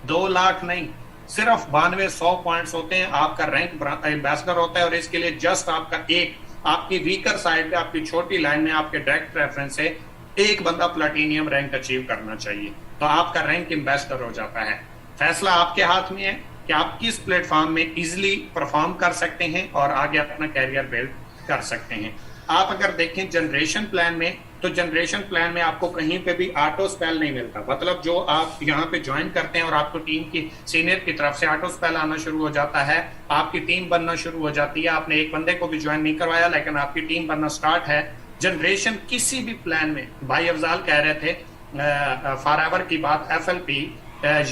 A: 2 लाख नहीं, सिर्फ 9200 पॉइंट्स होते हैं, आपका रैंक एम्बेसडर होता है। और इसके लिए जस्ट आपका एक, आपकी वीकर साइड पे, आपकी छोटी लाइन में आपके डायरेक्ट रेफरेंस से एक बंदा प्लेटिनियम रैंक अचीव करना चाहिए तो आपका रैंक एम्बेसडर हो जाता है। फैसला आपके हाथ में है कि आप किस प्लेटफॉर्म में इजिली परफॉर्म कर सकते हैं और आगे अपना कैरियर बिल्ड कर सकते हैं। आप अगर देखें जनरेशन प्लान में, तो जनरेशन प्लान में आपको कहीं पे भी ऑटो स्पेल नहीं मिलता। मतलब जो आप यहाँ पे ज्वाइन करते हैं और आपको टीम की सीनियर की तरफ से ऑटो स्पेल आना शुरू हो जाता है, आपकी टीम बनना शुरू हो जाती है। आपने एक बंदे को भी ज्वाइन नहीं करवाया लेकिन आपकी टीम बनना स्टार्ट है। जनरेशन किसी भी प्लान में, भाई अफजाल कह रहे थे फॉरएवर की बात, FLP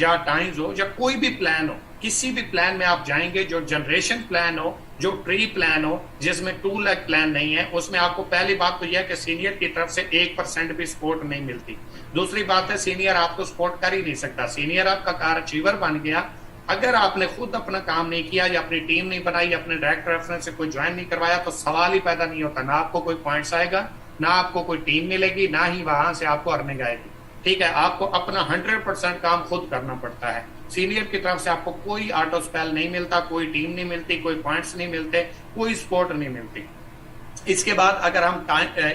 A: या टाइम्स हो या कोई भी प्लान हो, किसी भी प्लान में आप जाएंगे जो जनरेशन प्लान हो, जो ट्री प्लान हो, जिसमें 2 लाख प्लान नहीं है, उसमें आपको पहली बात तो यह है कि सीनियर की तरफ से 1% भी सपोर्ट नहीं मिलती। दूसरी बात है सीनियर आपको सपोर्ट कर ही नहीं सकता। सीनियर आपका कार अचीवर बन गया, अगर आपने खुद अपना काम नहीं किया या अपनी टीम नहीं बनाई, अपने डायरेक्ट रेफरेंस से कोई ज्वाइन नहीं करवाया तो सवाल ही पैदा नहीं होता। ना आपको कोई पॉइंट्स आएगा, ना आपको कोई टीम मिलेगी, ना ही वहां से आपको अर्निंग आएगी। ठीक है, आपको अपना 100% काम खुद करना पड़ता है। सीनियर की तरफ से आपको कोई ऑटो स्पेल नहीं मिलता, कोई टीम नहीं मिलती, कोई पॉइंट्स नहीं मिलते, कोई सपोर्ट नहीं मिलती। इसके बाद अगर हम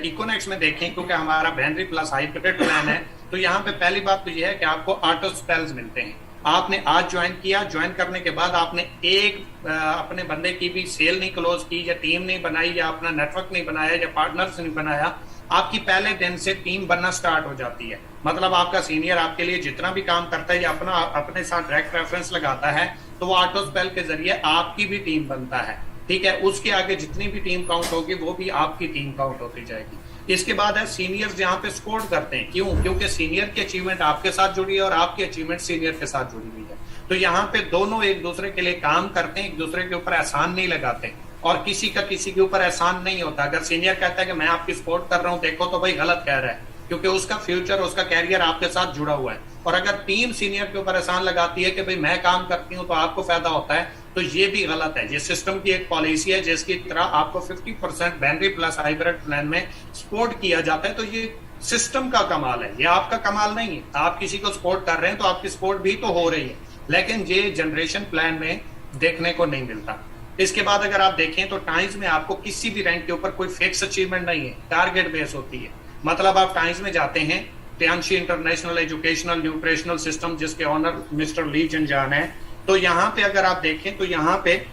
A: इकोनेक्स में देखें, क्योंकि हमारा बैनरी प्लस हाइब्रिड प्लान है, तो यहाँ पे पहली बात तो यह है कि आपको ऑटो स्पेल्स मिलते हैं। आपने आज ज्वाइन किया, ज्वाइन करने के बाद आपने एक अपने बंदे की भी सेल नहीं क्लोज की या टीम नहीं बनाई या अपना नेटवर्क नहीं बनाया या पार्टनर्स नहीं बनाया, आपकी पहले दिन से टीम बनना स्टार्ट हो जाती है। मतलब आपका सीनियर आपके लिए जितना भी काम करता है या अपने साथ डायरेक्ट रेफरेंस लगाता है तो वो ऑटो स्पेल के जरिए आपकी भी टीम बनता है। ठीक है, उसके आगे जितनी भी टीम काउंट होगी वो भी आपकी टीम काउंट होती जाएगी। इसके बाद है सीनियर्स यहाँ पे स्कोर करते हैं। क्यों? क्योंकि सीनियर की अचीवमेंट आपके साथ जुड़ी है और आपकी अचीवमेंट सीनियर के साथ जुड़ी हुई है। तो यहाँ पे दोनों एक दूसरे के लिए काम करते हैं, एक दूसरे के ऊपर एहसान नहीं लगाते और किसी का किसी के ऊपर एहसान नहीं होता। अगर सीनियर कहता है कि मैं आपकी सपोर्ट कर रहा हूँ, देखो तो भाई गलत कह रहा है, क्योंकि उसका फ्यूचर, उसका कैरियर आपके साथ जुड़ा हुआ है। और अगर टीम सीनियर के ऊपर एहसान लगाती है कि भाई मैं काम करती हूँ तो आपको फायदा होता है, तो ये भी गलत है। ये सिस्टम की एक पॉलिसी है जिसकी तरह आपको 50% बैनरी प्लस हाइब्रिड प्लान में सपोर्ट किया जाता है। तो ये सिस्टम का कमाल है, ये आपका कमाल नहीं है। आप किसी को सपोर्ट कर रहे हैं तो आपकी सपोर्ट भी तो हो रही है, लेकिन ये जनरेशन प्लान में देखने को नहीं मिलता। इसके बाद अगर आप देखें तो टाइम्स में आपको किसी भी रैंक के ऊपर कोई फिक्स अचीवमेंट नहीं है, टारगेट बेस होती है। मतलब आप टाइम्स में जाते हैं, प्यांशी इंटरनेशनल एजुकेशनल न्यूट्रिशनल सिस्टम जिसके ऑनर मिस्टर ली जंजान है, तो यहाँ पे अगर आप देखें तो यहाँ पे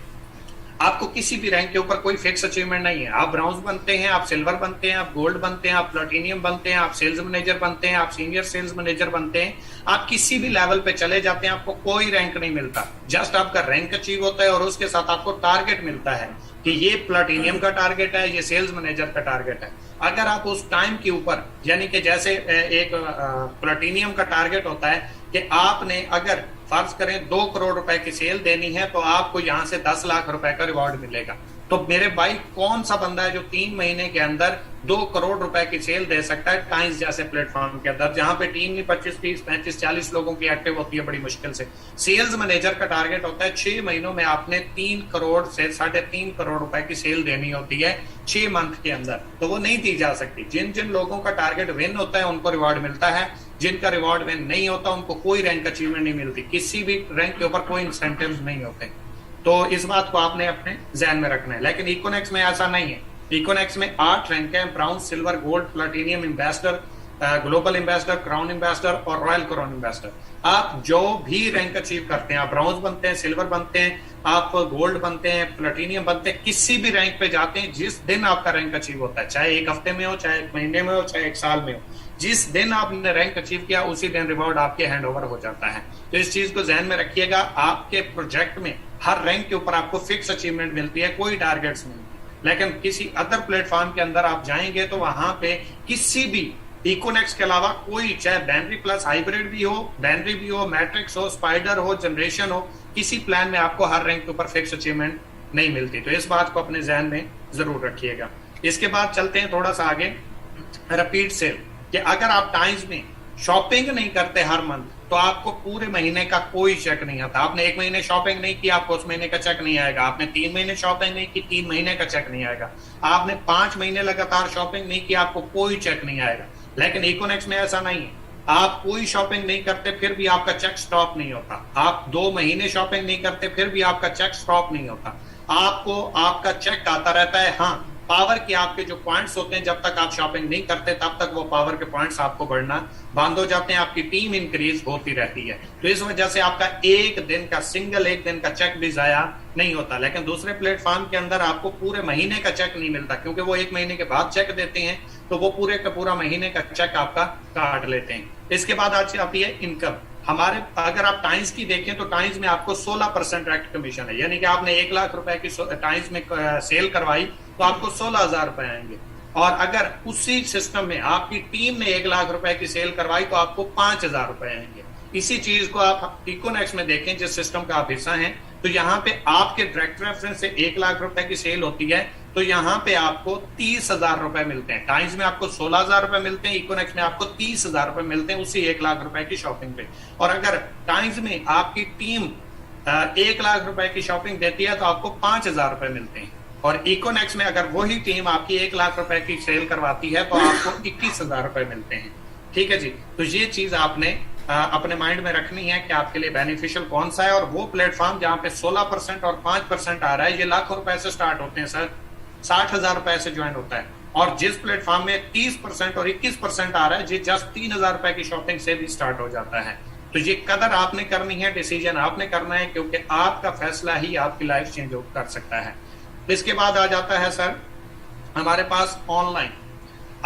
A: आपको किसी भी रैंक के ऊपर कोई फिक्स अचीवमेंट नहीं है। आप ब्राउन्ज बनते हैं, आप सिल्वर बनते हैं, आप गोल्ड बनते हैं, आप प्लेटिनियम बनते हैं, आप सेल्स मैनेजर बनते हैं, आप सीनियर सेल्स मैनेजर बनते हैं, आप किसी भी लेवल पे चले जाते हैं, आपको कोई रैंक नहीं मिलता। जस्ट आपका रैंक अचीव होता है और उसके साथ आपको टारगेट मिलता है कि ये प्लेटिनियम का टारगेट है, ये सेल्स मैनेजर का टारगेट है। अगर आप उस टाइम के ऊपर, यानी कि जैसे एक प्लेटिनियम का टारगेट होता है कि आपने अगर फर्ज करें 2 करोड़ रुपए की सेल देनी है तो आपको यहाँ से 10 लाख रुपए का रिवॉर्ड मिलेगा। तो मेरे भाई कौन सा बंदा है जो 3 महीने के अंदर 2 करोड़ रुपए की सेल दे सकता है टाइम्स जैसे प्लेटफॉर्म के अंदर, जहां पे टीम ही 25, 30, 35, 40 लोगों की एक्टिव होती है बड़ी मुश्किल से। सेल्स मैनेजर का टारगेट होता है 6 महीनों में आपने 3 करोड़ से 3.5 करोड़ रुपए की सेल देनी होती है 6 मंथ के अंदर, तो वो नहीं दी जा सकती। जिन जिन लोगों का टारगेट विन होता है उनको रिवॉर्ड मिलता है, जिनका रिवॉर्ड विन नहीं होता उनको कोई रैंक अचीवमेंट नहीं मिलती, किसी भी रैंक के ऊपर कोई इंसेंटिव नहीं होते। तो इस बात को आपने अपने ध्यान में रखना है। लेकिन इकोनेक्स में ऐसा नहीं है। इकोनेक्स में 8 रैंक है, brown, silver, gold, platinum ambassador, global ambassador, crown ambassador और रॉयल क्राउन एम्बेसडर। आप जो भी रैंक अचीव करते हैं, आप ब्राउन्स बनते हैं, सिल्वर बनते हैं, आप गोल्ड बनते हैं, प्लेटिनियम बनते हैं, किसी भी रैंक पे जाते हैं, जिस दिन आपका रैंक अचीव होता है, चाहे 1 हफ्ते में हो, चाहे 1 महीने में हो, चाहे 1 साल में हो, जिस दिन आपने रैंक अचीव किया उसी दिन रिवॉर्ड आपके हैंड ओवर हो जाता है। तो इस चीज को ध्यान में रखिएगा। आपके प्रोजेक्ट में हर रैंक के ऊपर आपको फिक्स अचीवमेंट मिलती है, कोई टारगेट्स नहीं। लेकिन किसी अदर प्लेटफॉर्म के अंदर आप जाएंगे तो वहां पे किसी भी इकोनेक्स के अलावा कोई, चाहे बैनरी प्लस हाइब्रिड भी हो, बैनरी भी हो, मैट्रिक्स हो, स्पाइडर हो, जनरेशन हो, किसी प्लान में आपको हर रैंक के ऊपर फिक्स अचीवमेंट नहीं मिलती। तो इस बात को अपने ध्यान में जरूर रखिएगा। इसके बाद चलते हैं थोड़ा सा आगे, रिपीट सेल। कि अगर आप टाइम्स में शॉपिंग नहीं करते हर मंथ तो आपको पूरे महीने का कोई चेक नहीं आता। आपने 1 महीने शॉपिंग नहीं की, आपको उस महीने का चेक नहीं आएगा। आपने 3 महीने शॉपिंग नहीं की, 3 महीने का चेक नहीं आएगा। आपने 5 महीने लगातार शॉपिंग नहीं की, आपको कोई चेक नहीं आएगा। लेकिन इकोनेक्स में ऐसा नहीं है। आप कोई शॉपिंग नहीं करते फिर भी आपका चेक स्टॉप नहीं होता। आप 2 महीने शॉपिंग नहीं करते फिर भी आपका चेक स्टॉप नहीं होता। आपको आपका चेक आता रहता है। हाँ, पावर के आपके जो पॉइंट्स होते हैं, जब तक आप शॉपिंग नहीं करते तब तक वो पावर के पॉइंट्स आपको बढ़ना बंद हो जाते हैं, आपकी टीम इंक्रीज होती रहती है। तो इस वजह से आपका एक दिन का चेक भी जाया नहीं होता। लेकिन दूसरे प्लेटफॉर्म के अंदर आपको पूरे महीने का चेक नहीं मिलता, क्योंकि वो 1 महीने के बाद चेक देते हैं, तो वो पूरे का पूरा महीने का चेक आपका काट लेते हैं। इसके बाद आज आती है इनकम। हमारे अगर आप टाइम्स की देखें तो टाइम्स में आपको 16% डायरेक्ट कमीशन है, यानी कि आपने 1 लाख रुपए की टाइम्स में सेल करवाई तो आपको 16,000 रुपए आएंगे। और अगर उसी सिस्टम में आपकी टीम ने 1 लाख रुपए की सेल करवाई तो आपको 5,000 रुपए आएंगे। इसी चीज को आप इकोनेक्स में देखें, जिस सिस्टम का आप हिस्सा हैं, तो यहाँ पे आपके डायरेक्ट रेफरेंस से 1 लाख रुपए की सेल होती है तो यहाँ पे आपको 30,000 रुपए मिलते हैं। टाइम्स में आपको 16,000 रुपए मिलते हैं, इकोनेक्स में आपको 30,000 रुपए मिलते हैं उसी 1 लाख रुपए की शॉपिंग पे। और अगर टाइम्स में आपकी टीम 1 लाख रुपए की शॉपिंग देती है तो आपको 5,000 रुपए मिलते हैं। और इकोनेक्स में अगर वही टीम आपकी 1 लाख रुपए की सेल करवाती है तो आपको 21,000 रुपए मिलते हैं। ठीक है जी। तो ये चीज आपने अपने माइंड में रखनी है कि आपके लिए बेनिफिशियल कौन सा है। और वो प्लेटफॉर्म जहां पे 16% और 5% आ रहा है, ये लाखों रुपए से स्टार्ट होते हैं सर, 60,000 रुपए से ज्वाइन होता है। और जिस प्लेटफॉर्म में 30% और 21% आ रहा है, ये जस्ट 3,000 रुपए की शॉपिंग से भी स्टार्ट हो जाता है। तो ये कदर आपने करनी है, डिसीजन आपने करना है, क्योंकि आपका फैसला ही आपकी लाइफ चेंज कर सकता है। इसके बाद आ जाता है सर हमारे पास ऑनलाइन।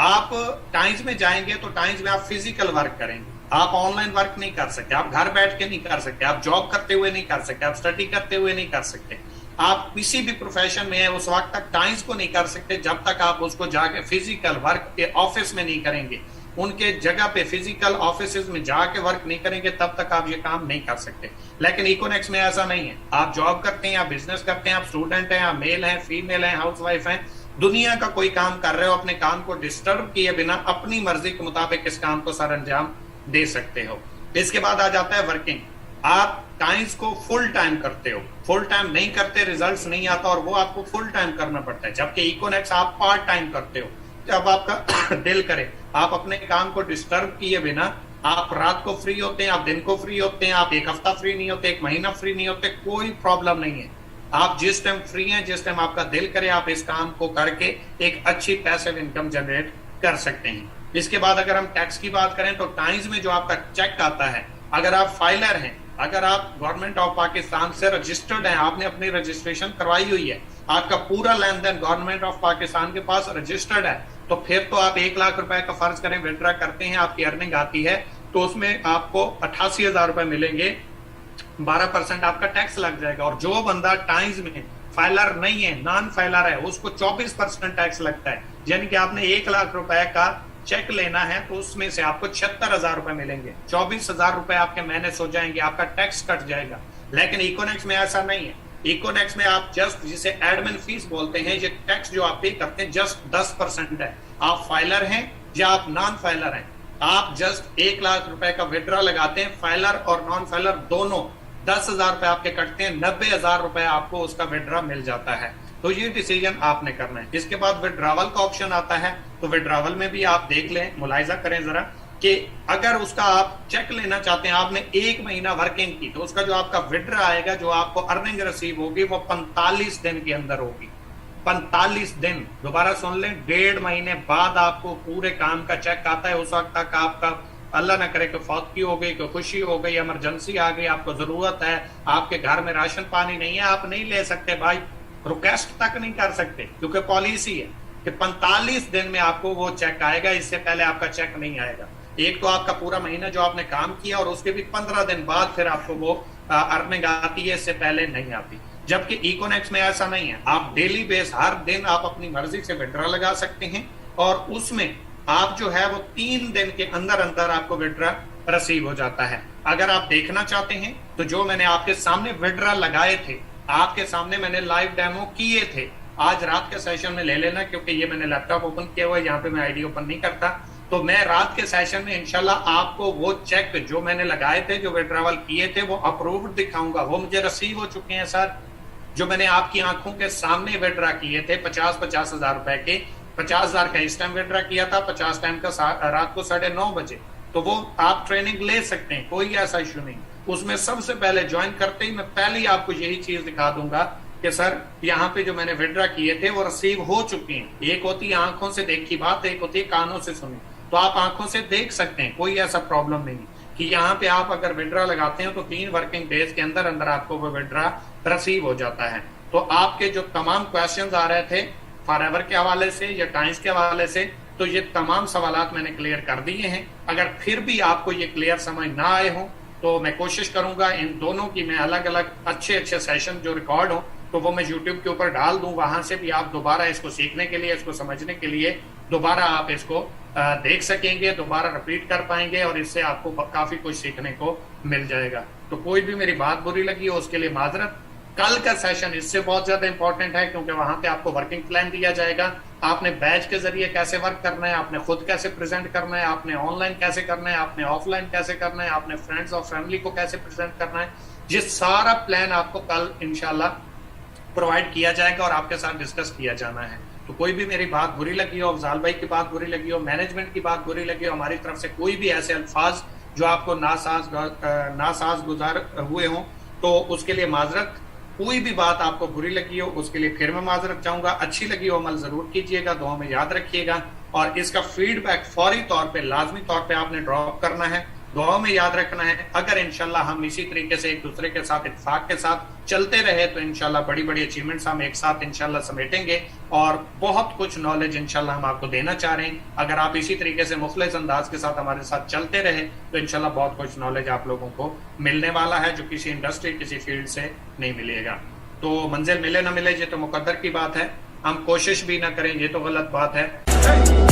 A: आप टाइम्स में जाएंगे तो टाइम्स में आप फिजिकल वर्क करेंगे, आप ऑनलाइन वर्क नहीं कर सकते, आप घर बैठ के नहीं कर सकते, आप जॉब करते हुए नहीं कर सकते, आप स्टडी करते हुए नहीं कर सकते, आप किसी भी प्रोफेशन में है उस वक्त तक टाइम्स को नहीं कर सकते जब तक आप उसको जाके फिजिकल वर्क के ऑफिस में नहीं करेंगे, उनके जगह पे फिजिकल ऑफिस में जाके वर्क नहीं करेंगे, तब तक आप ये काम नहीं कर सकते। लेकिन इकोनेक्स में ऐसा नहीं है। आप जॉब करते हैं, आप बिजनेस करते हैं, आप स्टूडेंट हैं, आप मेल हैं, फीमेल हैं, हाउसवाइफ हैं, दुनिया का कोई काम कर रहे हो, अपने काम को डिस्टर्ब किए बिना अपनी मर्जी के मुताबिक इस काम को सर अंजाम दे सकते हो। इसके बाद आ जाता है वर्किंग। आप टाइम्स को फुल टाइम करते हो, फुल टाइम नहीं करते रिजल्ट्स नहीं आता, और वो आपको फुल टाइम करना पड़ता है। जबकि इकोनेक्स आप पार्ट टाइम करते हो, जब आपका दिल करे आप अपने काम को डिस्टर्ब किए बिना, आप रात को फ्री होते हैं, आप दिन को फ्री होते हैं, आप 1 हफ्ता फ्री नहीं होते, 1 महीना फ्री नहीं होते, कोई प्रॉब्लम नहीं है। आप जिस टाइम फ्री हैं, जिस टाइम आपका दिल करे, आप इस काम को करके एक अच्छी पैसिव इनकम जनरेट कर सकते हैं। इसके बाद अगर हम टैक्स की बात करें तो टाइम्स में जो आपका चेक आता है, अगर आप फाइलर हैं, अगर आप गवर्नमेंट ऑफ पाकिस्तान से रजिस्टर्ड हैं, आपने अपनी रजिस्ट्रेशन करवाई हुई है, आपका पूरा लेन देन गवर्नमेंट ऑफ पाकिस्तान के पास रजिस्टर्ड है, तो फिर तो आप 1 लाख रुपए का फर्ज करें विड्रॉ करते हैं, आपकी अर्निंग आती है तो उसमें आपको 88,000 रुपए मिलेंगे, 12% आपका टैक्स लग जाएगा। और जो बंदा टाइम्स में फाइलर नहीं है, नॉन फाइलर है, उसको 24% टैक्स लगता है। यानी कि आपने 1 लाख रुपए का चेक लेना है तो उसमें से आपको 76,000 रुपए मिलेंगे, 24,000 रुपए आपके मैनेज हो जाएंगे, आपका टैक्स कट जाएगा। लेकिन इकोनेक्स में ऐसा नहीं है। इकोनेक्स में आप जस्ट जिसे एडमिन फीस बोलते हैं, ये टैक्स जो आप पे करते हैं जस्ट 10% है। आप फाइलर हैं या आप नॉन फाइलर हैं, आप जस्ट 1 लाख रुपए का विड्रॉ लगाते हैं, फाइलर और नॉन फाइलर दोनों 10,000 रुपए आपके कटते हैं, 90,000 रुपए आपको उसका विड्रॉ मिल जाता है। तो ये डिसीजन आपने करना है। इसके बाद विड्रॉवल का ऑप्शन आता है, तो विड्रॉवल में भी आप देख लें, मुलाहिजा करें जरा कि अगर उसका आप चेक लेना चाहते हैं, आपने 1 महीना वर्किंग की, तो उसका जो आपका विड्रॉ आएगा, जो आपको अर्निंग रिसीव होगी, वो 45 दिन के अंदर होगी। 45 दिन, दोबारा सुन लें, 1.5 महीने बाद आपको पूरे काम का चेक आता है। उस वक्त तक आपका अल्लाह ना करे कि फौतगी हो गई, कोई खुशी हो गई, इमरजेंसी आ गई, आपको जरूरत है, आपके घर में राशन पानी नहीं है, आप नहीं ले सकते भाई, रिक्वेस्ट तक नहीं कर सकते, क्योंकि पॉलिसी है कि 45 दिन में आपको वो चेक आएगा, इससे पहले आपका चेक नहीं आएगा। एक तो आपका पूरा महीना जो आपने काम किया, और उसके भी 15 दिन बाद फिर आपको वो अर्निंग आती है, इससे पहले नहीं आती। जबकि इकोनेक्स में ऐसा नहीं है, आप डेली बेस हर दिन आप अपनी मर्जी से विड्रॉ लगा सकते हैं, और उसमें आप जो है वो 3 दिन के अंदर अंदर आपको विड्रॉ रिसीव हो जाता है। अगर आप देखना चाहते हैं तो जो मैंने आपके सामने विड्रॉ लगाए थे, आपके सामने मैंने लाइव डेमो किए थे, आज रात के सेशन में ले लेना, क्योंकि ये मैंने लैपटॉप ओपन किया हुआ है, यहाँ पे मैं आईडी ओपन नहीं करता। तो मैं रात के सेशन में इंशाल्लाह आपको वो चेक जो मैंने लगाए थे, जो विड्रॉवल किए थे, वो अप्रूव्ड दिखाऊंगा, वो मुझे रिसीव हो चुके हैं सर। जो मैंने आपकी आंखों के सामने विड्रॉ किए थे 50-50 हजार रुपए के, 50,000 का इस टाइम विड्रॉ किया था, 50 टाइम का रात को 9:30 बजे, तो वो आप ट्रेनिंग ले सकते हैं, कोई ऐसा इशू नहीं। उसमें सबसे पहले ज्वाइन करते ही मैं पहले ही आपको यही चीज दिखा दूंगा कि सर यहाँ पे जो मैंने विड्रॉ किए थे वो रिसीव हो चुके हैं। एक होती है आंखों से देखी बात, एक होती है कानों से सुनी। तो आप आंखों से देख सकते हैं, कोई ऐसा प्रॉब्लम नहीं कि यहाँ पे आप अगर विड्रॉ लगाते हैं तो 3 वर्किंग डेज के अंदर अंदर आपको वो विड्रॉ रिसीव हो जाता है। तो आपके जो तमाम क्वेश्चंस आ रहे थे फॉरएवर के हवाले से या टाइम्स के हवाले से, तो ये तमाम सवालात मैंने क्लियर कर दिए हैं। अगर फिर भी आपको ये क्लियर समझ ना आए हो तो मैं कोशिश करूंगा इन दोनों की मैं अलग अलग अच्छे सेशन जो रिकॉर्ड हो तो वो मैं यूट्यूब के ऊपर डाल दूं, वहां से भी आप दोबारा इसको सीखने के लिए, इसको समझने के लिए दोबारा आप इसको देख सकेंगे, दोबारा रिपीट कर पाएंगे, और इससे आपको काफी कुछ सीखने को मिल जाएगा। तो कोई भी मेरी बात बुरी लगी हो उसके लिए माजरत। कल का सेशन इससे बहुत ज्यादा इंपॉर्टेंट है, क्योंकि वहां पे आपको वर्किंग प्लान दिया जाएगा, आपने बैच के जरिए कैसे वर्क करना है, आपने खुद कैसे प्रेजेंट करना है, आपने ऑनलाइन कैसे करना है, आपने ऑफलाइन कैसे करना है, आपने फ्रेंड्स और फैमिली को कैसे प्रेजेंट करना है, ये सारा प्लान आपको कल इंशाल्लाह प्रोवाइड किया जाएगा और आपके साथ डिस्कस किया जाना है। तो कोई भी मेरी बात बुरी लगी हो, अफजाल भाई की बात बुरी लगी हो, मैनेजमेंट की बात बुरी लगी हो, हमारी तरफ से कोई भी ऐसे अल्फाज जो आपको नासाज गुजार हुए हों, तो उसके लिए माजरत। कोई भी बात आपको बुरी लगी हो उसके लिए फिर मैं माजरत चाहूंगा। अच्छी लगी हो अमल जरूर कीजिएगा, दुआ में याद रखिएगा, और इसका फीडबैक फौरी तौर पे लाजमी तौर पे आपने ड्रॉप करना है, दुआ में याद रखना है। अगर इंशाल्लाह हम इसी तरीके से एक दूसरे के साथ इत्तेफाक के साथ चलते रहे तो इंशाल्लाह बड़ी बड़ी अचीवमेंट्स हम एक साथ इंशाल्लाह समेटेंगे, और बहुत कुछ नॉलेज इंशाल्लाह हम आपको देना चाह रहे हैं। अगर आप इसी तरीके से मुखलिस अंदाज के साथ हमारे साथ चलते रहे तो इंशाल्लाह बहुत कुछ नॉलेज आप लोगों को मिलने वाला है, जो किसी इंडस्ट्री किसी फील्ड से नहीं मिलेगा। तो मंजिल मिले ना मिले ये तो मुकद्दर की बात है, हम कोशिश भी ना करें ये तो गलत बात है।